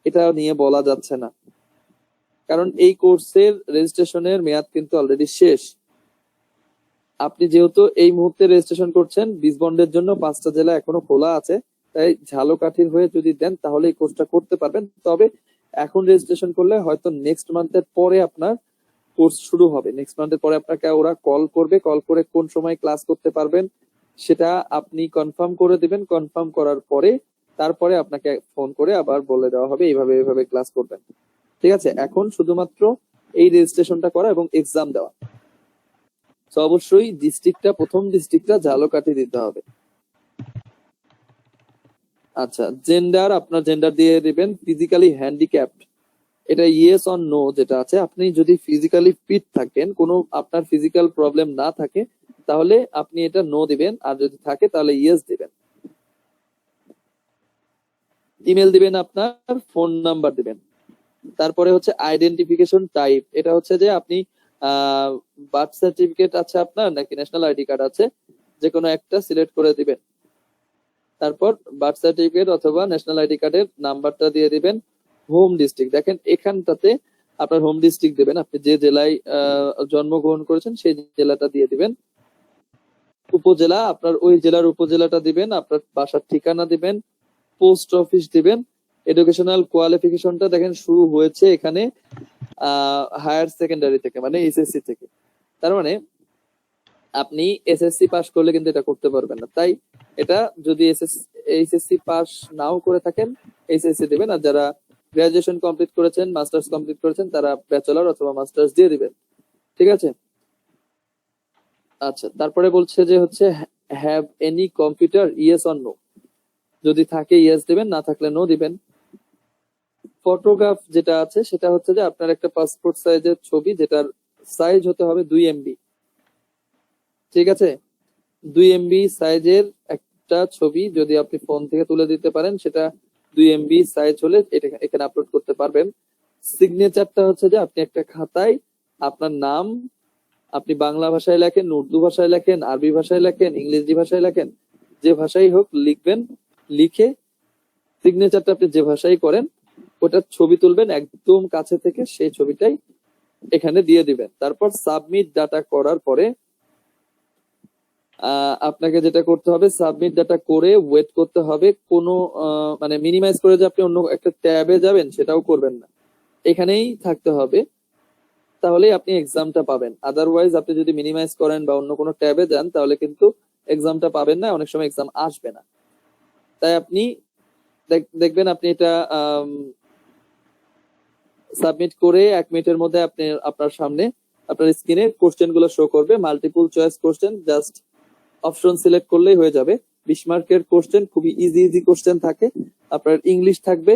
এটা নিয়ে বলা যাচ্ছে না, কারণ এই কোর্সের রেজিস্ট্রেশনের মেয়াদ কিন্তু অলরেডি শেষ। আপনি যেহেতু এই মুহূর্তে রেজিস্ট্রেশন করছেন, বিসবন্ডের জন্য 5টা জেলা এখনো খোলা আছে, তাই ঝালকাঠির হয়ে যদি দেন তাহলে এই কোর্সটা করতে পারবেন। তবে এখন রেজিস্ট্রেশন করলে হয়তো নেক্সট মান্থের পরে আপনার কোর্স শুরু হবে। নেক্সট মান্থের পরে আপনাকে ওরা কল করবে, কল করে কোন সময় ক্লাস করতে পারবেন সেটা আপনি কনফার্ম করে দিবেন। কনফার্ম করার পরে তারপরে আপনাকে ফোন করে আবার বলে দেওয়া হবে এইভাবে এইভাবে ক্লাস করবেন। ঠিক আছে, এখন শুধুমাত্র এই রেজিস্ট্রেশনটা করা এবং এক্সাম দেওয়া। তো অবশ্যই প্রথম ডিস্ট্রিক্টটা ঝালকাঠি দিতে হবে। আচ্ছা, জেন্ডার আপনার জেন্ডার দিয়ে দিবেন। ফিজিক্যালি হ্যান্ডিক্যাপড, এটা ইয়েস অর নো যেটা আছে। আপনি যদি ফিজিক্যালি ফিট থাকেন, কোনো আপনার ফিজিক্যাল প্রবলেম না থাকে, তাহলে আপনি এটা নো দিবেন, আর যদি থাকে তাহলে ইয়েস দিবেন। ইমেল দিবেন, আপনার ফোন নাম্বার দিবেন। তারপরে হচ্ছে আইডেন্টিফিকেশন টাইপ, এটা হচ্ছে যে আপনি বার্থ সার্টিফিকেট আছে আপনার নাকি ন্যাশনাল আইডি কার্ড আছে, যে কোনো একটা সিলেক্ট করে দিবেন। তারপর বার্থ সার্টিফিকেট অথবা ন্যাশনাল আইডি কার্ডের নাম্বারটা দিয়ে দিবেন। হোম ডিস্ট্রিক্ট, দেখেন এখানটাতে আপনার হোম ডিস্ট্রিক্ট দিবেন, আপনি যে জেলায় জন্মগ্রহণ করেছেন সেই জেলাটা দিয়ে দিবেন। উপজেলা, আপনার ওই জেলার উপজেলাটা দিবেন। আপনার বাসার ঠিকানা দিবেন। পোস্ট অফিস দিবেন। এডুকেশনাল কোয়ালিফিকেশনটা দেখেন শুরু হয়েছে এখানে হায়ার সেকেন্ডারি থেকে, মানে এসএসসি থেকে। তার মানে আপনি এসএসসি পাস করলে কিন্তু এটা করতে পারবেন না। তাই এটা যদি এইচএসসি পাস নাও করে থাকেন এইচএসসি দিবেন, আর যারা গ্রাজুয়েশন কমপ্লিট করেছেন, মাস্টার্স কমপ্লিট করেছেন, তারা ব্যাচেলর অথবা মাস্টার্স দিয়ে দিবেন। ঠিক আছে। আচ্ছা, তারপরে বলছে যে হচ্ছে have any computer, yes or no. যদি থাকে ইয়েস দিবেন, না থাকলে নো দিবেন। ফটোগ্রাফ যেটা আছে সেটা হচ্ছে যে আপনার একটা পাসপোর্ট সাইজের ছবি, যেটার সাইজ হতে হবে 2 MB। ঠিক আছে, 2 MB সাইজের একটা ছবি যদি আপনি ফোন থেকে তুলে দিতে পারেন, সেটা 2 MB সাইজ হলে এটা এখানে আপলোড করতে পারবেন। সিগনেচারটা হচ্ছে যে আপনি একটা খাতায় আপনার নাম, আপনি বাংলা ভাষায় লেখেন, উর্দু ভাষায় লেখেন, আরবি ভাষায় লেখেন, ইংরেজি ভাষায় লেখেন, যে ভাষাই হোক লিখবেন। লিখে সিগনেচারটা আপনি যে ভাষায় করেন ওটার ছবি তুলবেন একদম কাছে থেকে, সেই ছবিটাই এখানে দিয়ে দিবেন। তারপর সাবমিট ডাটা করার পরে আপনাকে যেটা করতে হবে, সাবমিট ডাটা করে ওয়েট করতে হবে। কোনো মানে মিনিমাইজ করে যে আপনি অন্য একটা ট্যাবে যাবেন সেটাও করবেন না, এখানেই থাকতে হবে, তাহলেই আপনি এক্সামটা পাবেন। আদারওয়াইজ আপনি যদি মিনিমাইজ করেন বা অন্য কোনো ট্যাবে যান তাহলে কিন্তু এক্সামটা পাবেন না, অনেক সময় এক্সাম আসবে না। তাই আপনি দেখবেন আপনি এটা সাবমিট করে 1 মিনিটের মধ্যে আপনি আপনার সামনে আপনার স্ক্রিনে কোশ্চেন গুলো শো করবে। Multiple choice question, just option select করলেই হয়ে যাবে। 20 মার্কের কোশ্চেন, খুবই ইজি কোশ্চেন থাকে। আপনার ইংলিশ থাকবে,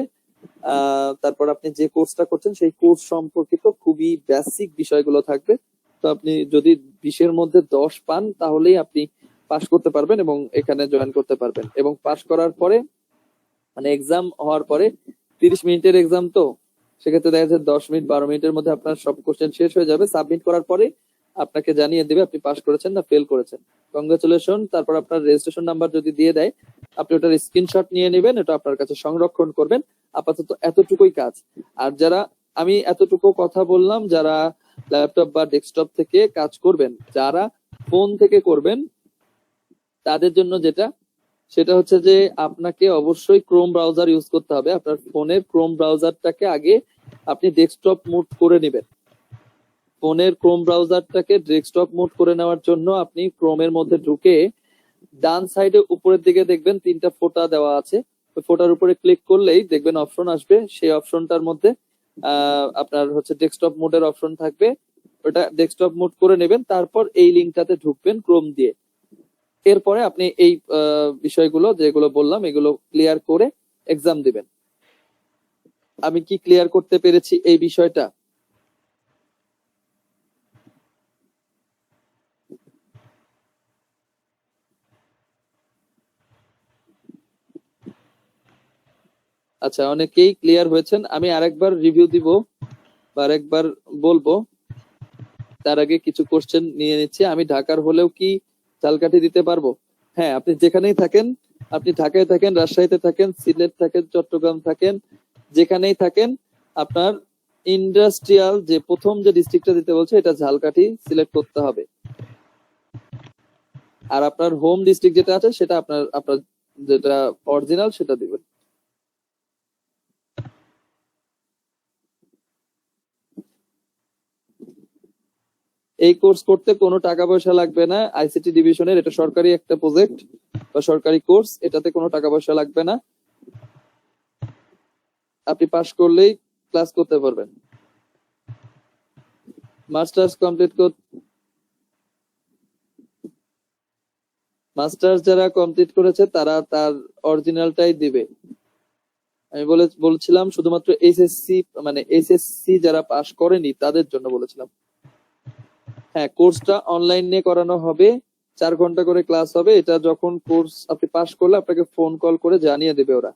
তারপর আপনি যে কোর্সটা করছেন সেই কোর্স সম্পর্কিত খুবই বেসিক বিষয়গুলো থাকবে। তো আপনি যদি 20-এর মধ্যে 10 পান তাহলেই আপনি পাস করতে পারবেন এবং এখানে জয়েন করতে পারবেন। এবং পাস করার পরে মানে এক্সাম হওয়ার পরে 30 মিনিটের এক্সাম, তো সেক্ষেত্রে দেখা যাচ্ছে 10 মিনিট 12 মিনিটের মধ্যে আপনার সব কোশ্চেন শেষ হয়ে যাবে। সাবমিট করার পরে আপনাকে জানিয়ে দেবে আপনি পাস করেছেন না ফেল করেছেন। কংগ্রাচুলেশন। তারপর আপনার রেজিস্ট্রেশন নাম্বার যদি দিয়ে দেয়, আপনি ওটার স্ক্রিনশট নিয়ে নেবেন, এটা আপনার কাছে সংরক্ষণ করবেন। আপাতত এতটুকুই কাজ। আর যারা, আমি এতটুকু কথা বললাম, যারা ল্যাপটপ বা ডেস্কটপ থেকে কাজ করবেন, যারা ফোন থেকে করবেন তাদের জন্য যেটা, সেটা হচ্ছে যে আপনাকে অবশ্যই ক্রোম ব্রাউজার ইউজ করতে হবে। আপনার ফোনের ক্রোম ব্রাউজারটাকে আগে আপনি ডেস্কটপ মোড করে নেবেন। ফোনের ক্রোম ব্রাউজারটাকে ডেস্কটপ মোড করে নেওয়ার জন্য আপনি ক্রোমের মধ্যে ঢুকে ডান সাইডে উপরের দিকে দেখবেন 3টা ফোঁটা দেওয়া আছে। ওই ফোঁটার উপরে ক্লিক করলেই দেখবেন অপশন আসবে, সেই অপশনটার মধ্যে আপনার হচ্ছে ডেস্কটপ মোডের অপশন থাকবে, ওটা ডেস্কটপ মোড করে নেবেন। তারপর এই লিঙ্কটাতে ঢুকবেন ক্রোম দিয়ে। এরপরে আপনি এই বিষয়গুলো যেগুলো বললাম এগুলো ক্লিয়ার করে এক্সাম দিবেন। আমি কি ক্লিয়ার করতে পেরেছি এই বিষয়টা? আচ্ছা, অনেকেই ক্লিয়ার হয়েছেন। আমি আরেকবার রিভিউ দিব বা আরেকবার বলবো, তার আগে কিছু কোশ্চেন নিয়ে নিচ্ছি। আমি ঢাকার হলেও কি ঝালকাঠি দিতে পারবো? হ্যাঁ, আপনি যেখানেই থাকেন, আপনি ঢাকায় থাকেন, রাজশাহীতে থাকেন, সিলেট থাকেন, চট্টগ্রাম থাকেন, যেখানেই থাকেন, আপনার ইন্ডাস্ট্রিয়াল যে প্রথম যে ডিস্ট্রিক্টটা দিতে বলছে এটা ঝালকাঠি সিলেক্ট করতে হবে। আর আপনার হোম ডিস্ট্রিক্ট যেটা আছে সেটা আপনার আপনার যেটা অরিজিনাল সেটা দিবেন। এই কোর্স করতে কোনো টাকা পয়সা লাগবে না। আইসিটি ডিভিশনের এটা সরকারি একটা প্রজেক্ট বা সরকারি কোর্স, এটাতে কোনো টাকা পয়সা লাগবে না। আপনি পাশ করলেই ক্লাস করতে পারবেন। মাস্টার্স যারা কমপ্লিট করেছে তারা তার অরিজিনালটাই দিবে। আমি বলছিলাম শুধুমাত্র এসএসসি যারা পাশ করেনি তাদের জন্য বলেছিলাম। হ্যাঁ, কোর্সটা অনলাইনে করানো হবে, 4 ঘন্টা করে ক্লাস হবে। এটা যখন কোর্স আপনি পাশ করলে আপনাকে ফোন কল করে জানিয়ে দেবে ওরা।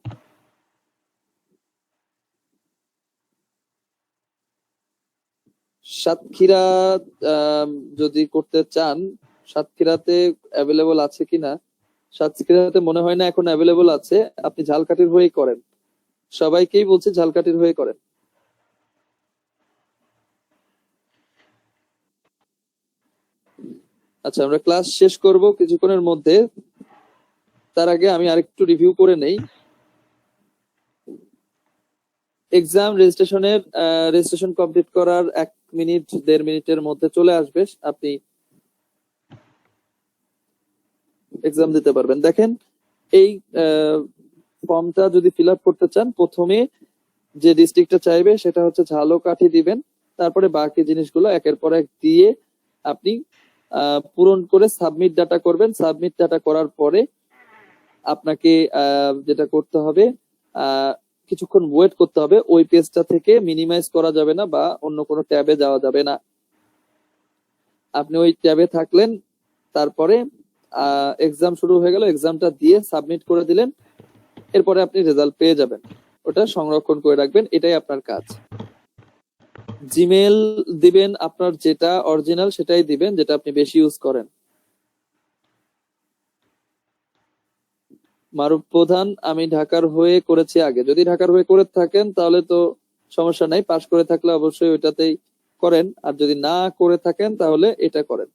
সাতক্ষীরা যদি করতে চান, সাতক্ষীরাতে অ্যাভেলেবল আছে কিনা, সাতক্ষীরাতে মনে হয় না এখন অ্যাভেলেবল আছে। আপনি ঝালকাঠির হয়েই করেন, সবাইকেই বলছে ঝালকাঠির হয়ে করেন। আচ্ছা, আমরা ক্লাস শেষ করব কিছুক্ষণের মধ্যে। তার আগে আমি আরেকটু রিভিউ করে নেই। এক্সাম রেজিস্ট্রেশন কমপ্লিট করার 1-1.5 মিনিটের মধ্যে চলে আসবে, আপনি এক্সাম দিতে পারবেন। দেখেন, এই ফর্মটা যদি ফিল আপ করতে চান, প্রথমে যে ডিস্ট্রিক্টটা চাইবে সেটা হচ্ছে ঝালকাঠি দিবেন। তারপরে বাকি জিনিসগুলো একের পর এক দিয়ে আপনি পূরণ করে সাবমিট ডাটা করবেন। সাবমিট ডাটা করার পরে আপনাকে যেটা করতে হবে, কিছুক্ষণ ওয়েট করতে হবে। ওই পেজটা থেকে মিনিমাইজ করা যাবে না বা অন্য কোনো ট্যাবে যাওয়া যাবে না। আপনি ওই ট্যাবে থাকলেন, তারপরে এক্সাম শুরু হয়ে গেল, এক্সামটা দিয়ে সাবমিট করে দিলেন, এরপরে আপনি রেজাল্ট পেয়ে যাবেন। ওটা সংরক্ষণ করে রাখবেন, এটাই আপনার কাজ। জিমেল দিবেন, আপনার যেটা অরিজিনাল সেটাই দিবেন, যেটা আপনি বেশি ইউজ করেন। মারুফ প্রধান, আমি ঢাকার হয়ে করেছি আগে। যদি ঢাকার হয়ে করে থাকেন তাহলে তো সমস্যা নাই, পাশ করে থাকলে অবশ্যই ওইটাতেই করেন। আর যদি না করে থাকেন তাহলে এটা করেন।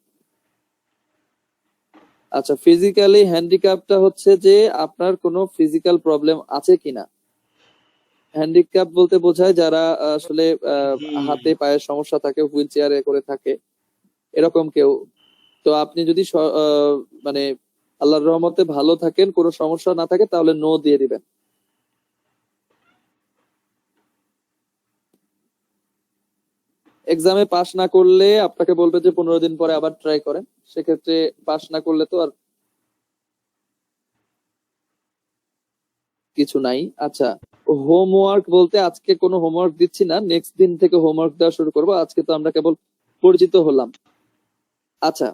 আচ্ছা, ফিজিক্যালি হ্যান্ডিক্যাপটা হচ্ছে যে আপনার কোনো ফিজিক্যাল প্রবলেম আছে কিনা। হ্যান্ডিক্যাপ বলতে বোঝায় যারা আসলে হাতে পায়ে সমস্যা থাকে, হুইল চেয়ারে করে থাকে, এরকম কেউ। তো আপনি যদি মানে আল্লাহর রহমতে ভালো থাকেন, কোনো সমস্যা না থাকে, তাহলে নো দিয়ে দিবেন। এক্সামে পাশ না করলে আপনাকে বলবে যে 15 দিন পরে আবার ট্রাই করেন। সেক্ষেত্রে পাশ না করলে তো আর কিছু নাই। আচ্ছা, হোমওয়ার্ক বলতে আজকে কোনো হোমওয়ার্ক দিচ্ছি না, নেক্সট দিন থেকে হোমওয়ার্ক দেওয়া শুরু করবো। আজকে তো আমরা কেবল পরিচিত হলাম। আচ্ছা,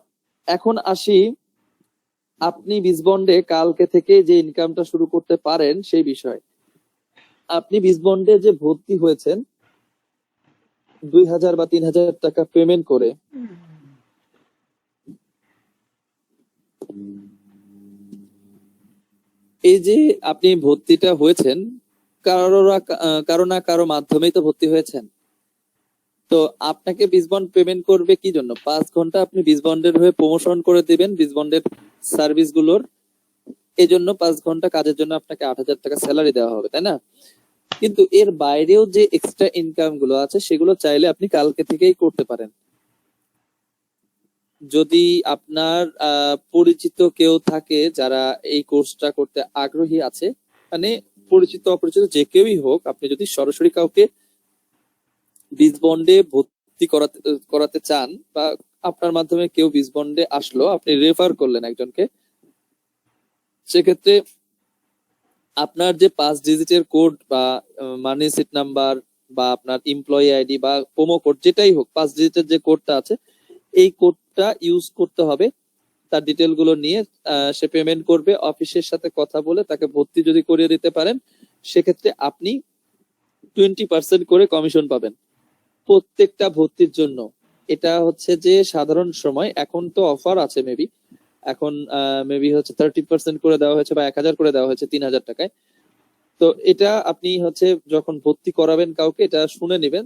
এখন আসি আপনি বিজবন্ডে কালকে থেকে যে ইনকামটা শুরু করতে পারেন সেই বিষয়ে। আপনি বিজবন্ডে যে ভর্তি হয়েছেন 2,000 বা 3,000 টাকা পেমেন্ট করে, এই যে আপনি ভর্তিটা হয়েছেন কারো না কারো মাধ্যমেই তো ভর্তি হয়েছেন। তো আপনাকে বিজবন্ড পেমেন্ট করবে কি জন্য? 5 ঘন্টা আপনি বিজবন্ডের হয়ে প্রমোশন করে দিবেন বিজবন্ডের সার্ভিস গুলোর, এই জন্য 5 ঘন্টা কাজের জন্য আপনাকে 8,000 টাকা স্যালারি দেওয়া হবে, তাই না? কিন্তু এর বাইরেও যে এক্সট্রা ইনকাম গুলো আছে সেগুলো চাইলে আপনি কালকে থেকেই করতে পারেন। যদি আপনার পরিচিত কেউ থাকে যারা এই কোর্সটা করতে আগ্রহী আছে, মানে পরিচিত অপরিচিত যে কেউই হোক, আপনি যদি সরাসরি কাউকে বিজবন্ডে ভর্তি করাতে চান বা আপনার মাধ্যমে কেউ বিজবন্ডে আসলো, আপনি রেফার করলেন একজনকে, সেক্ষেত্রে আপনার যে 5 ডিজিটের কোড বা মানি সিট নাম্বার বা আপনার এমপ্লয়ি আইডি বা প্রোমো কোড যেটাই হোক, 5 ডিজিটের যে কোডটা আছে এই কোডটা ইউজ করতে হবে। তার ডিটেল গুলো নিয়ে সে পেমেন্ট করবে। অফিসের সাথে কথা বলে তাকে ভর্তি যদি করিয়ে দিতে পারেন, সেক্ষেত্রে আপনি 20% করে কমিশন পাবেন প্রত্যেকটা ভর্তির জন্য। এটা হচ্ছে যে সাধারণ সময়, এখন তো অফার আছে মেবি, এখন মেবি হচ্ছে 30% করে দেওয়া হয়েছে বা 1,000 করে দেওয়া হয়েছে 3,000 টাকায়। তো এটা আপনি হচ্ছে যখন ভর্তি করাবেন কাউকে, এটা শুনে নেবেন,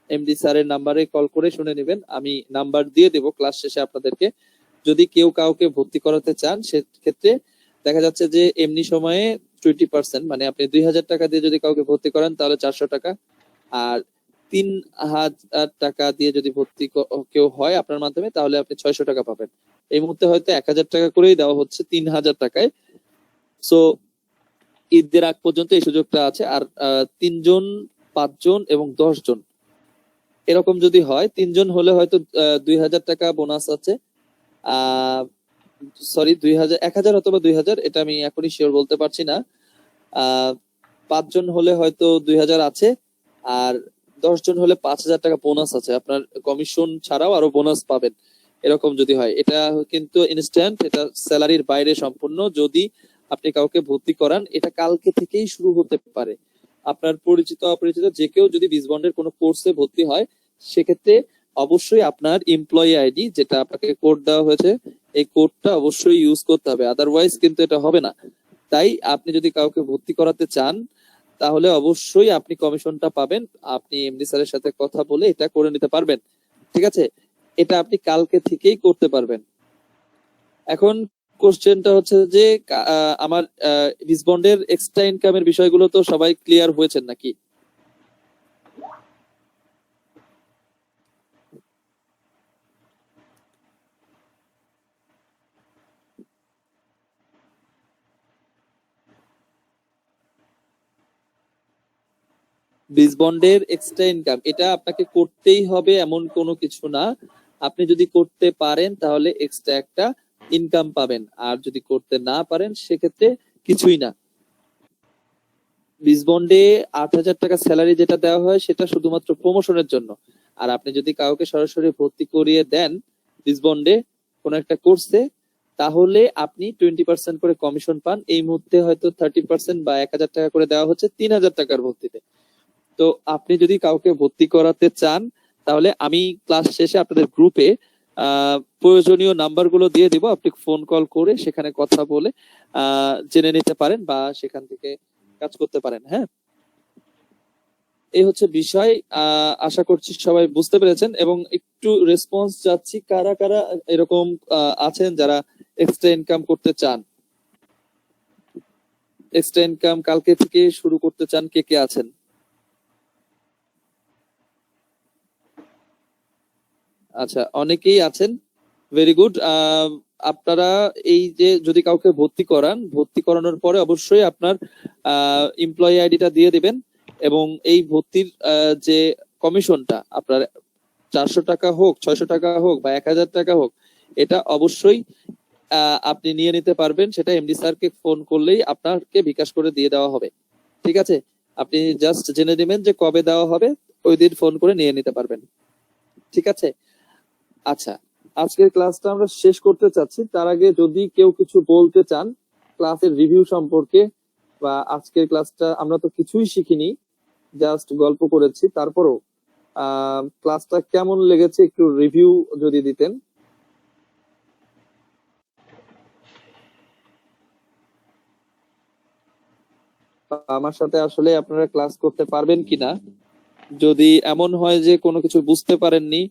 এমডি স্যারের নাম্বারে কল করে শুনে নেবেন। আমি নাম্বার দিয়ে দেবো ক্লাস শেষে আপনাদেরকে। যদি কেউ কাউকে ভর্তি করাতে চান সেক্ষেত্রে দেখা যাচ্ছে যে এমনি সময়ে 20%, মানে আপনি 2,000 টাকা দিয়ে যদি কাউকে ভর্তি করেন তাহলে 400 টাকা, আর 3,000 টাকা দিয়ে যদি ভর্তি কেউ হয় আপনার মাধ্যমে তাহলে আপনি 600 টাকা পাবেন। এই মুহূর্তে হয়তো 1,000 টাকা করেই দেওয়া হচ্ছে 3,000 টাকায়। সো ঈদের আগ পর্যন্ত এই সুযোগটা আছে। আর 3 জন, 5 জন এবং 10 জন এরকম যদি হয়, 3 জন হলে হয়তো 2,000 টাকা বোনাস আছে। সরি 2,000, 1,000 অথবা 2,000, এটা আমি এখনই শিওর বলতে পারছি না। 5 জন হলে হয়তো 2,000 আছে, আর 10 জন হলে 5,000 টাকা বোনাস আছে। আপনার কমিশন ছাড়াও আরো বোনাস পাবেন এরকম যদি হয়। এটা কিন্তু ইনস্ট্যান্ট, এটা স্যালারির বাইরে সম্পূর্ণ। যদি আপনি কাউকে ভর্তি করান, এটা কালকে থেকেই শুরু হতে পারে। আপনার পরিচিত অপরিচিত যে কেউ যদি বিজবন্ডের কোনো কোর্সে ভর্তি হয়, সেক্ষেত্রে অবশ্যই আপনার এমপ্লয়ি আইডি, যেটা আপনাকে কোড দেওয়া হয়েছে, এই কোডটা অবশ্যই ইউজ করতে হবে, আদারওয়াইজ কিন্তু এটা হবে না। তাই আপনি যদি কাউকে ভর্তি করাতে চান তাহলে অবশ্যই আপনি কমিশনটা পাবেন। আপনি এমডি স্যারের সাথে কথা বলে এটা করে নিতে পারবেন, ঠিক আছে? এটা আপনি কালকে থেকেই করতে পারবেন। এখন কোশ্চেনটা হচ্ছে যে আমার বিজবন্ডের এক্সট্রা ইনকামের বিষয়গুলো তো সবাই ক্লিয়ার হয়েছেন নাকি? বিজবন্ডের এক্সট্রা ইনকাম এটা আপনাকে করতেই হবে এমন কোনো কিছু না। আপনি যদি করতে পারেন তাহলে এক্সট্রা একটা ইনকাম পাবেন, আর যদি করতে না পারেন সেক্ষেত্রে কিছুই না। বিজবন্ডে 8,000 টাকা স্যালারি যেটা দেওয়া হয় সেটা শুধুমাত্র প্রমোশনের জন্য। আর আপনি যদি কাউকে সরাসরি ভর্তি করিয়ে দেন বিজবন্ডে কোন একটা কোর্সে, তাহলে আপনি 20% করে কমিশন পান। এই মুহূর্তে হয়তো 30% বা 1,000 টাকা করে দেওয়া হচ্ছে 3,000 টাকার ভর্তিতে। তো আপনি যদি কাউকে ভর্তি করাতে চান তাহলে আমি ক্লাস শেষে আপনাদের গ্রুপে প্রয়োজনীয় নাম্বারগুলো দিয়ে দিব, আপনি ফোন কল করে সেখানে কথা বলে জেনে নিতে পারেন বা সেখান থেকে কাজ করতে পারেন। হ্যাঁ, এই হচ্ছে বিষয়। আশা করছি সবাই বুঝতে পেরেছেন এবং একটু রেসপন্স চাচ্ছি, কারা কারা এরকম আছেন যারা এক্সট্রা ইনকাম করতে চান, এক্সট্রা ইনকাম কালকে থেকে শুরু করতে চান, কে কে আছেন? আচ্ছা, অনেকেই আছেন, ভেরি গুড। আপনারা এই যে যদি কাউকে ভর্তি করান, ভর্তি করানোর পরে অবশ্যই আপনার এমপ্লয়ি আইডিটা দিয়ে দিবেন এবং এই ভর্তির যে কমিশনটা আপনার 400 টাকা হোক, 600 টাকা হোক বা 1,000 টাকা হোক, এটা অবশ্যই আপনি নিয়ে নিতে পারবেন। সেটা এমডি স্যারকে ফোন করলেই আপনাকে বিকাশ করে দিয়ে দেওয়া হবে, ঠিক আছে? আপনি জাস্ট জেনে নেবেন যে কবে দেওয়া হবে, ওই দিন ফোন করে নিয়ে নিতে পারবেন, ঠিক আছে? আচ্ছা, আজকের ক্লাসটা আমরা শেষ করতে চাচ্ছি। তার আগে যদি কেউ কিছু বলতে চান ক্লাসের রিভিউ সম্পর্কে, বা আজকের ক্লাসটা আমরা তো কিছুই শিখিনি, জাস্ট গল্প করেছি, তারপরও ক্লাসটা কেমন লেগেছে একটু রিভিউ যদি দিতেন। আমার সাথে আসলে আপনারা ক্লাস করতে পারবেন কিনা, যদি এমন হয় যে কোনো কিছু বুঝতে পারেননি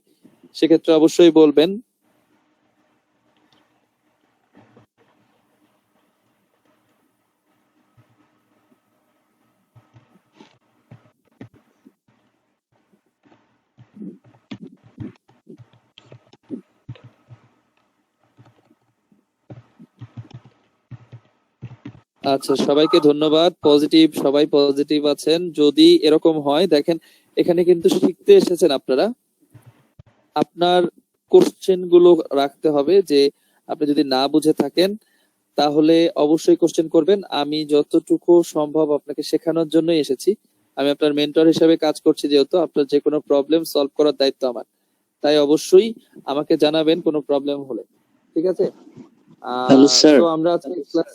সেক্ষেত্রে অবশ্যই বলবেন। আচ্ছা, সবাইকে ধন্যবাদ। পজিটিভ, সবাই পজিটিভ আছেন। যদি এরকম হয়, দেখেন এখানে কিন্তু শিখতে এসেছেন আপনারা, আপনার কোশ্চেন গুলো রাখতে হবে। যে আপনি যদি না বুঝে থাকেন তাহলে অবশ্যই কোশ্চেন করবেন। আমি যতটুকু সম্ভব আপনাকে শেখানোর জন্যই এসেছি। আমি আপনার মেন্টর হিসেবে কাজ করছি, যেহেতু আপনার যে কোনো প্রবলেম সলভ করার দায়িত্ব আমার। তাই অবশ্যই আমাকে জানাবেন কোনো প্রবলেম হলে, ঠিক আছে? Hello sir. তো আমরা আজকে ক্লাস,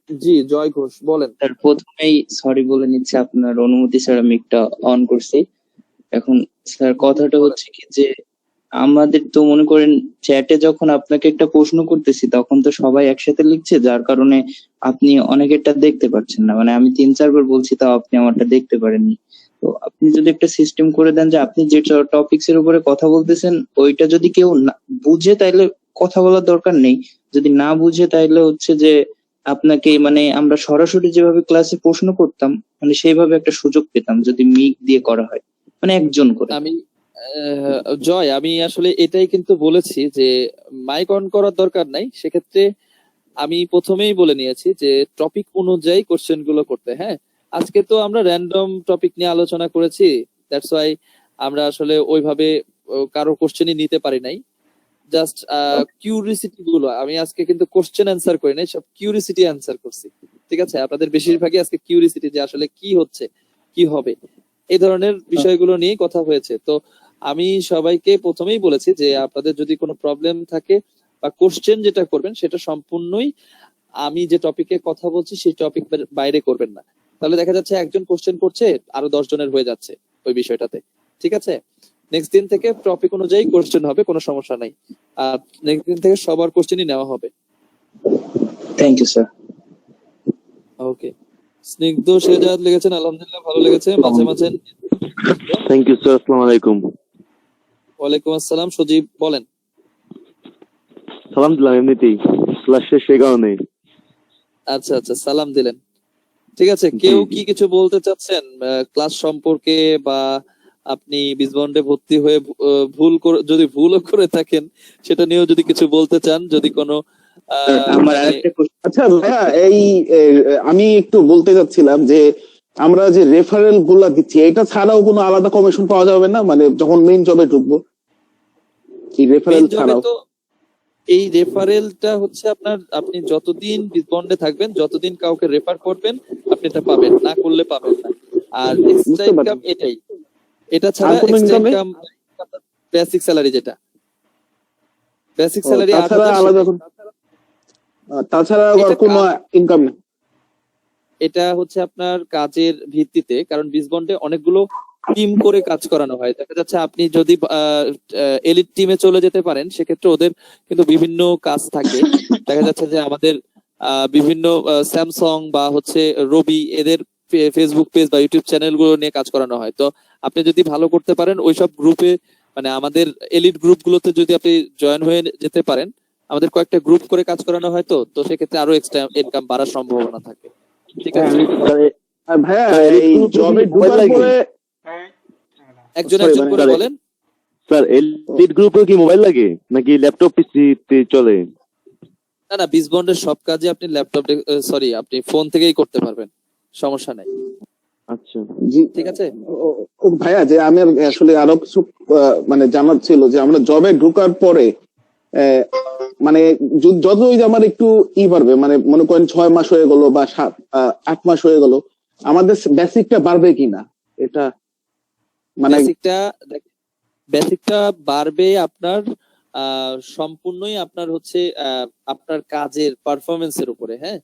জি জয় ঘোষ বলেন। স্যার প্রথমেই সরি বলে নিচ্ছি, আপনার অনুমতি ছাড়া মিকটা অন করছি। এখন স্যার কথাটা হচ্ছে কি যে আমাদের তো মনে করেন চ্যাটে যখন আপনাকে একটা প্রশ্ন করতেছি তখন তো সবাই একসাথে লিখছে, যার কারণে আপনি অনেকেরটা দেখতে পাচ্ছেন না। মানে আমি 3-4 বার বলছি তাও আপনি আমারটা দেখতে পারেননি। তো আপনি যদি একটা সিস্টেম করে দেন যে আপনি যে টপিকস এর উপরে কথা বলতেছেন ওইটা যদি কেউ বুঝে তাইলে কথা বলার দরকার নেই, যদি না বুঝে তাইলে হচ্ছে যে আপনাকে মানে আমরা সরাসরি যেভাবে ক্লাসে প্রশ্ন করতাম মানে সেইভাবে একটা সুযোগ পেতাম যদি মিক দিয়ে করা হয়, মানে একজন করে। আমি জয়, আমি আসলে এটাই কিন্তু বলেছি যে মাইক অন করার দরকার নাই, সেক্ষেত্রে আমি প্রথমেই বলে নিয়েছি যে টপিক অনুযায়ী কোশ্চেন গুলো করতে। হ্যাঁ, আজকে তো আমরা র্যান্ডম টপিক নিয়ে আলোচনা করেছি, দ্যাটস ওয়াই আমরা আসলে ওইভাবে কারো কোশ্চেনই নিতে পারি নাই। জাস্ট কিউরিসিটি গুলো, আমি আজকে কিন্তু কোশ্চেন অ্যান্সার করি নাই, সব কিউরিসিটি অ্যান্সার করছি। ঠিক আছে, আপনাদের বেশিরভাগই আজকে কিউরিসিটি, যে আসলে কি হচ্ছে, কি হবে, এই ধরনের বিষয়গুলো নিয়ে কথা হয়েছে। তো আমি সবাইকে প্রথমেই বলেছি যে আপনাদের যদি কোনো প্রবলেম থাকে বা কোশ্চেন যেটা করবেন সেটা সম্পূর্ণই আমি যে টপিকে কথা বলছি সেই টপিক বাইরে করবেন না, তাহলে দেখা যাচ্ছে একজন কোশ্চেন করছে আরো 10 জনের হয়ে যাচ্ছে ওই বিষয়টাতে। ঠিক আছে, নেক্সট দিন থেকে টপিক অনুযায়ী কোশ্চেন হবে, কোনো সমস্যা নাই। আর নেক্সট দিন থেকে সবার কোশ্চেনই নেওয়া হবে। Thank you sir. ওকে, স্নিগ্ধ শেহজাদ লিখেছেন আলহামদুলিল্লাহ ভালো লেগেছে, মাঝে মাঝে। থ্যাংক ইউ স্যার, আসসালামু আলাইকুম। ওয়ালাইকুম আসসালাম, সজীব বলেন। সালাম দিলাম এমনিতেই, ক্লাস শেষ সেই কারণে। আচ্ছা আচ্ছা, সালাম দিলেন, ঠিক আছে। কেউ কি কিছু বলতে চাচ্ছেন ক্লাস সম্পর্কে, বা আপনি বিসবন্ডে ভর্তি হয়ে যদি ভুলও করে থাকেন সেটা নিয়েও যদি কিছু বলতে চান, যদি কোনো আমার মানে আরেকটা আচ্ছা ভাইয়া, আমি একটু বলতে চাচ্ছিলাম যে আমরা যে রেফারেল গুলা দিচ্ছি এটা ছাড়াও কোনো আলাদা কমিশন পাওয়া যাবে না, মানে যখন মেইন জবে ঢুকবো কি রেফারেল মেইন জবে ছাড়াও? তো এই রেফারেলটা হচ্ছে আপনার, আপনি যতদিন বিসবন্ডে থাকবেন, যতদিন কাউকে রেফার করবেন আপনি এটা পাবেন, না করলে পাবেন না। আর এক্সট্রা বুঝতে পারলাম। ইনকাম এটাই, এটা ছাড়া আর কোনো এক্সট্রা ইনকাম নেই? ইনকাম বেসিক স্যালারি, যেটা বেসিক ও, স্যালারি তাছাড়া 8,000 আলাদা তাছাড়া আর এটা কোনো ইনকাম নেই? এটা হচ্ছে আপনার কাজের ভিত্তিতে, কারণ বিসবন্ডে অনেকগুলো টিম করে কাজ করানো হয়। দেখা যাচ্ছে আপনি যদি এলিট টিমে চলে যেতে পারেন, সেক্ষেত্রে ওদের কিন্তু বিভিন্ন কাজ থাকে। দেখা যাচ্ছে যে আমাদের বিভিন্ন স্যামসাং বা হচ্ছে রবি, এদের ফেসবুক পেজ বা ইউটিউব চ্যানেল গুলো নিয়ে কাজ করানো হয়। তো আপনি যদি ভালো করতে পারেন ওইসব গ্রুপে, মানে আমাদের এলিট গ্রুপ গুলোতে যদি আপনি জয়েন হয়ে যেতে পারেন, আমাদের কয়েকটা গ্রুপ করে কাজ করানো হয়, তো তো সেক্ষেত্রে আরো এক্সট্রা ইনকাম বাড়ার সম্ভাবনা থাকে। ঠিক আছে, আর ভাইয়া স্যার, এই এলিট জবে গ্রুপে ঢুকার মোবাইল পরে একজন Sorry, একজন মানে করে স্যার, বলেন। স্যার এলিট গ্রুপে কি মোবাইল লাগে নাকি ল্যাপটপ পিসিতে চলে? না না, বিসবন্ডের সব কাজে আপনি ল্যাপটপ, সরি, আপনি ফোন থেকেই করতে পারবেন, সমস্যা নাই। আচ্ছা, জি, ঠিক আছে, ভাইয়া যে আমি আসলে আরো কিছু মানে জানার ছিল যে আমরা জবে ঢুকার পরে আহ, মানে যতই যে আমার একটু বাড়বে, মানে মনে করেন 6 মাস হয়ে গেল বা 8 মাস হয়ে গেল, আমাদের বেসিকটা বাড়বে কিনা এটা মানে? বেসিকটা বাড়বে আপনার সম্পূর্ণই আপনার হচ্ছে আপনার কাজের পারফরমেন্সের উপরে। হ্যাঁ,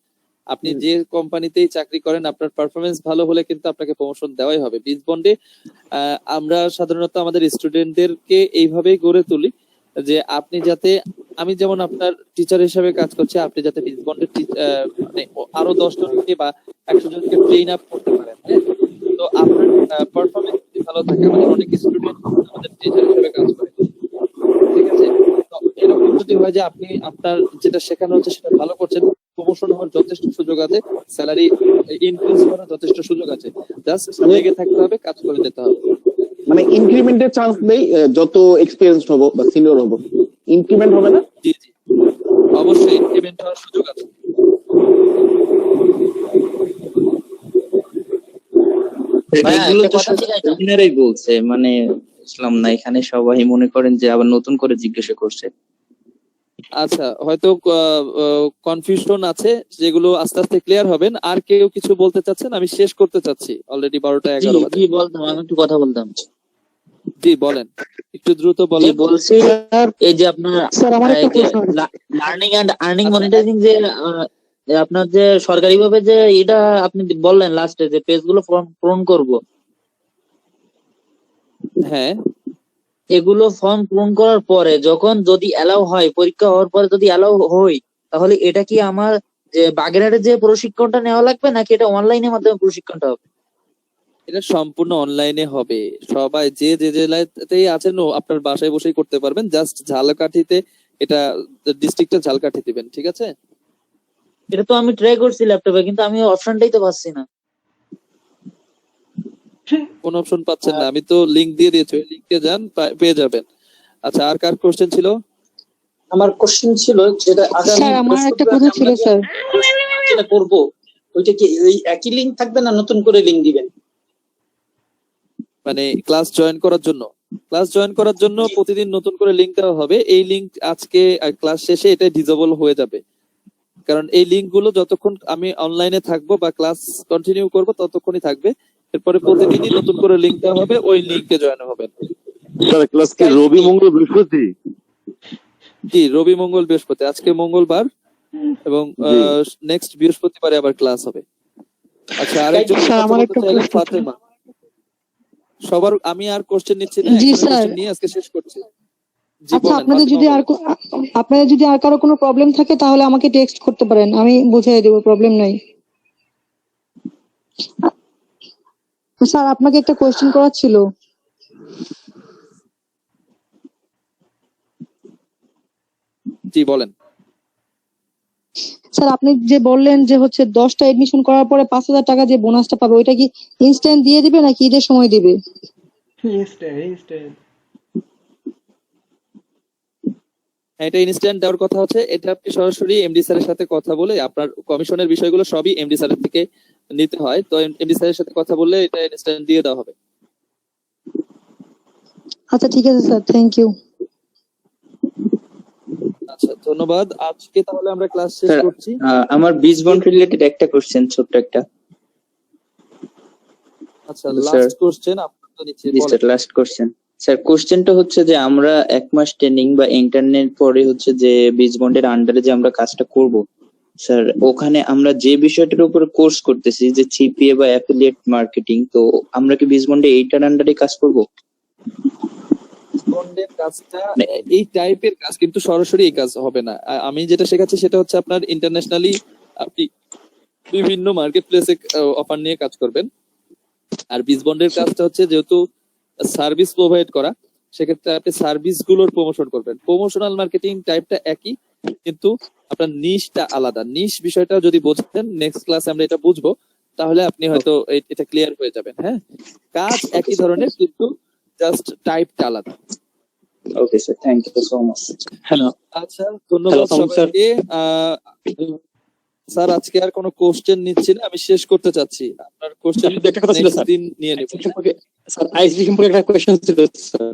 আপনি যে কোম্পানিতেই চাকরি করেন আপনার পারফরমেন্স ভালো হলে কিন্তু আপনাকে প্রমোশন দেওয়াই হবে। বিসবন্ডে আমরা সাধারণত আমাদের স্টুডেন্টদেরকে এইভাবেই গড়ে তুলি যে আপনি যাতে, আমি যেমন আপনার টিচার হিসেবে কাজ করছি, আপনি যাতে বিসবন্ডের মানে আরো 10 জনকে বা 100 জনকে ট্রেন আপ করতে পারেন। হ্যাঁ, তো আপনার পারফরমেন্স যদি ভালো থাকে, আমাদের অনেক স্টুডেন্ট আমাদের টিচার হিসেবে কাজ করে। ঠিক আছে, তো এরকম যদি হয় যে আপনি আপনার যেটা শেখানো হচ্ছে সেটা ভালো করছেন, প্রমোশন হওয়ার যথেষ্ট সুযোগ আছে, স্যালারি ইনক্রিজ করার যথেষ্ট সুযোগ আছে। জাস্ট লেগে থাকতে হবে, কাজ করে যেতে হবে। মানে ইনক্রিমেন্টের চান্স নেই? যত এক্সপিরিয়েন্স হবো বা সিনিয়র হবো ইনক্রিমেন্ট হবে না? জি জি, অবশ্যই ইনক্রিমেন্ট হওয়ার সুযোগ আছে। এগুলো তো সবাই বলছে, মানে বুঝলাম না, এখানে সবাই মনে করেন যে আবার নতুন করে জিজ্ঞাসা করছে। আচ্ছা, হয়তো কনফিউশন আছে, যেগুলো আস্তে আস্তে ক্লিয়ার হবেন। আর কেউ কিছু বলতে চাচ্ছেন? আমি শেষ করতে চাচ্ছি, অলরেডি 12টা 11 বাজে। বলতাম, আমি একটু কথা বলতাম। জি বলেন, একটু দ্রুত বলেন। বলছি এই যে আপনার লার্নিং এন্ড আর্নিং মনিটাইজিং যে আপনার যে সরকারিভাবে যে এটা আপনি বললেন লাস্টে যে পেজগুলো পূরণ করব, হ্যাঁ, এগুলো ফর্ম পূরণ করার পরে যখন যদি অ্যালাউ হয়, পরীক্ষা হওয়ার পরে যদি অ্যালাউ হই, তাহলে এটা কি আমার যে বাগেরহাটে যে প্রশিক্ষণটা নেওয়া লাগবে নাকি এটা অনলাইনের মাধ্যমে প্রশিক্ষণটা হবে? এটা সম্পূর্ণ অনলাইনে হবে। সবাই যে যে জেলাতেই আছেন আপনার বাসায় বসেই করতে পারবেন। জাস্ট ঝালকাঠিতে, এটা ডিস্ট্রিক্টটা ঝালকাঠি দিবেন। ঠিক আছে, এটা তো আমি ট্রাই করছি ল্যাপটপে, কিন্তু আমি অপশনটাই তো পাচ্ছি না। কোন অপশন পাচ্ছেন না? আমি তো লিংক দিয়ে দিয়েছি, ওই লিংকে যান, পেয়ে যাবেন। আচ্ছা, আর কার কোশ্চেন ছিল? আমার কোশ্চেন ছিল যেটা আগামী স্যার আমার একটা বৃহস্পতিবার কথা ছিল আমরা যে স্যার। যেটা করব, ওইটা কি এই একই লিংক থাকবে না নতুন করে লিংক দিবেন? মানে ক্লাস জয়েন করার জন্য? ক্লাস জয়েন করার জন্য প্রতিদিন নতুন করে লিংক দেওয়া হবে। এই লিংক আজকে ক্লাস শেষে এটা ডিসেবল হয়ে যাবে, কারণ এই লিংক গুলো যতক্ষণ আমি অনলাইনে থাকবো বা ক্লাস কন্টিনিউ করব ততক্ষণই থাকবে। এরপরে প্রতিদিনই নতুন করে লিংক দেওয়া হবে, ওই লিংকে জয়েন হবেন। স্যার ক্লাস কি রবি মঙ্গল বৃহস্পতি? জি, রবি মঙ্গল বৃহস্পতি। আজকে মঙ্গলবার এবং নেক্সট বৃহস্পতিবারে আবার ক্লাস হবে। আচ্ছা, আরেকজন স্যার, কথা আমার বলতে একটা চাইলেন, প্রশ্ন ছিল। ফাতেমা। সবার আমি আর কোশ্চেন নিচ্ছি না, জি, একটা স্যার। কোশ্চেন নিয়ে আজকে শেষ করছি। জি আচ্ছা, বলেন, আপনাদের ফাতেমা যদি আর বলেন। আপনাদের যদি আর কারো কোনো প্রবলেম থাকে তাহলে আমাকে টেক্সট করতে পারেন, আমি বুঝিয়ে দেবো, প্রবলেম নাই। স্যার আপনাকে একটা কোয়েশ্চেন করার ছিল। জি বলেন। স্যার আপনি যে বললেন যে হচ্ছে 10টা এডমিশন করার পরে 5,000 টাকা যে বোনাসটা পাবে, ওইটা কি ইনস্ট্যান্ট দিয়ে দিবে নাকি ঈদের সময় দিবে? হ্যাঁ, এটা ইনস্ট্যান্ট দেওয়ার কথা হচ্ছে। এটা আপনি সরাসরি এমডি স্যারের সাথে কথা বলে, আপনার কমিশনের বিষয়গুলো সবই এমডি স্যারের থেকে নিতে হয়, তো এমডি স্যারের সাথে কথা বললে এটা ইনস্ট্যান্ট দিয়ে দেওয়া হবে। আচ্ছা ঠিক আছে স্যার, থ্যাংক ইউ। আচ্ছা, ধন্যবাদ। আজকে তাহলে আমরা ক্লাস শেষ স্যার, করছি। আমার বীজ বন্ড রিলেটেড একটা কোশ্চেন, ছোট্ট একটা। আচ্ছা, স্যার। লাস্ট কোশ্চেন আপনার তো নিচ্ছে, জি বলেন। Sir, last question. স্যার কোশ্চেনটা হচ্ছে যে আমরা 1 মাস ট্রেনিং বা ইন্টারনেট পরে হচ্ছে যে বীজ বন্ডের আন্ডারে যে আমরা কাজটা করব, স্যার ওখানে আমরা যে বিষয়টার উপর কোর্স করতেছি যে সিপিএ বা অ্যাফিলিয়েট মার্কেটিং, তো আমরা কি বীজ বন্ডে এইটার আন্ডারে কাজ করব? বন্ডের কাজটা এই টাইপের কাজ, কিন্তু সরাসরি এই কাজ হবে না। আমি যেটা শেখাচ্ছি সেটা হচ্ছে আপনার ইন্টারন্যাশনালি আপনি বিভিন্ন মার্কেট প্লেসে অফার নিয়ে কাজ করবেন। আর বীজ বন্ডের কাজটা হচ্ছে যেহেতু সার্ভিস প্রোভাইড করা, সেক্ষেত্রে আপনি সার্ভিস গুলোর প্রমোশন করবেন। প্রমোশনাল মার্কেটিং টাইপটা একই, কিন্তু আপনার নিশটা আলাদা। নিশ বিষয়টা যদি বোঝেন, নেক্সট ক্লাসে আমরা এটা বুঝবো, তাহলে আপনি হয়তো এটা ক্লিয়ার হয়ে যাবেন। হ্যাঁ, কাজ একই ধরনের, কিন্তু জাস্ট টাইপটা আলাদা। Okay sir, thank you so much. Hello আচ্ছা, ধন্যবাদ Hello, স্যার। সবাইকে। স্যার আজকে আর কোনো কোশ্চেন নিচ্ছি না, আমি শেষ করতে চাচ্ছি। আপনার কোশ্চেন শুধু একটা কথা ছিল স্যার, দিন নিয়ে নেব। স্যার আইসিটি সম্পর্কে একটা কোয়েশ্চেন ছিল স্যার।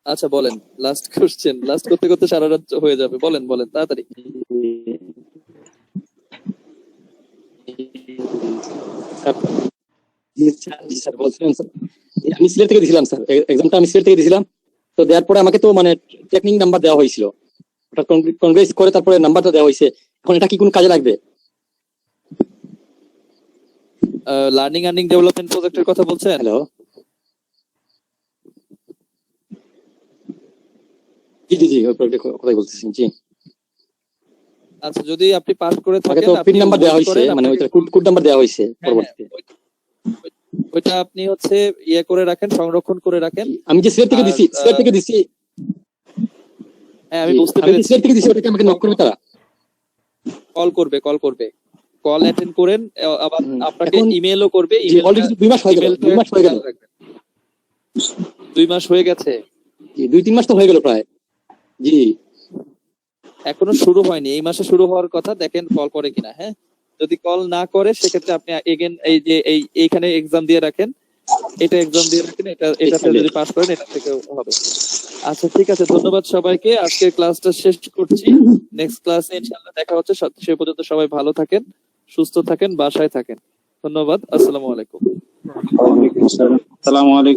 আচ্ছা বলেন, লাস্ট কোশ্চেন। লাস্ট করতে করতে সারা রাত হয়ে যাবে। বলেন বলেন তাড়াতাড়ি। স্যার বলছিলাম স্যার, আমি সিলেট থেকে দিয়েছিলাম স্যার, এক্সামটা আমি সিলেট থেকে দিয়েছিলাম। তো দেওয়ার পরে আমাকে তো মানে টেকনিক নাম্বার দেওয়া হয়েছিল, ওটা কংগ্রেস করে তারপরে নাম্বারটা দেওয়া হয়েছে। এখন এটা কি কোনো কাজে লাগবে? লার্নিং আর্নিং ডেভেলপমেন্ট প্রজেক্টের কথা বলছেন? হ্যালো, জি জি জি, ওই প্রজেক্টের কথাই বলতেছি। জি, আচ্ছা, যদি আপনি পাস করে আমাকে থাকেন, তো আপনি পিন নাম্বার দেওয়া হয়েছে, করেন, মানে আপনাকে ওইটা কোড নাম্বার দেওয়া হয়েছে হ্যাঁ, পরবর্তীতে। ওইটা আপনি হচ্ছে ইয়ে করে রাখেন, সংরক্ষণ করে রাখেন। আমি যে সিলেট থেকে দিছি, আর, সিলেট থেকে দিছি। হ্যাঁ, আমি জি, বুঝতে আমি যে পেরেছি। সিলেট থেকে দিছি, ওটাকে আমাকে নক করবে তারা? কল করবে, কল অ্যাটেন্ড করেন, আবার আপনাকে এখন ইমেলও করবে। জি, অলরেডি 2 মাস হয়ে গেল, 2 মাস হয়ে গেল। 2 মাস হয়ে গেছে, জি, 2-3 মাস তো হয়ে গেল প্রায়। জি, এখনো শুরু হয়নি। এই মাসে শুরু হওয়ার কথা, দেখেন কল করে কিনা। হ্যাঁ, যদি কল না করে সেক্ষেত্রে আপনি এগেন এই যে এইখানে এক্সাম দিয়ে রাখেন, এটা এক্সাম দিয়ে রাখেন, এটাতে যদি পাস করেন এটা থেকেও হবে। আচ্ছা ঠিক আছে, ধন্যবাদ সবাইকে। আজকের ক্লাসটা শেষ করছি। নেক্সট ক্লাসে ইনশাআল্লাহ দেখা হচ্ছে। সে পর্যন্ত সবাই ভালো থাকেন, সুস্থ থাকেন, বাসায় থাকেন। ধন্যবাদ। আসসালামু আলাইকুম। আসসালামু আলাইকুম।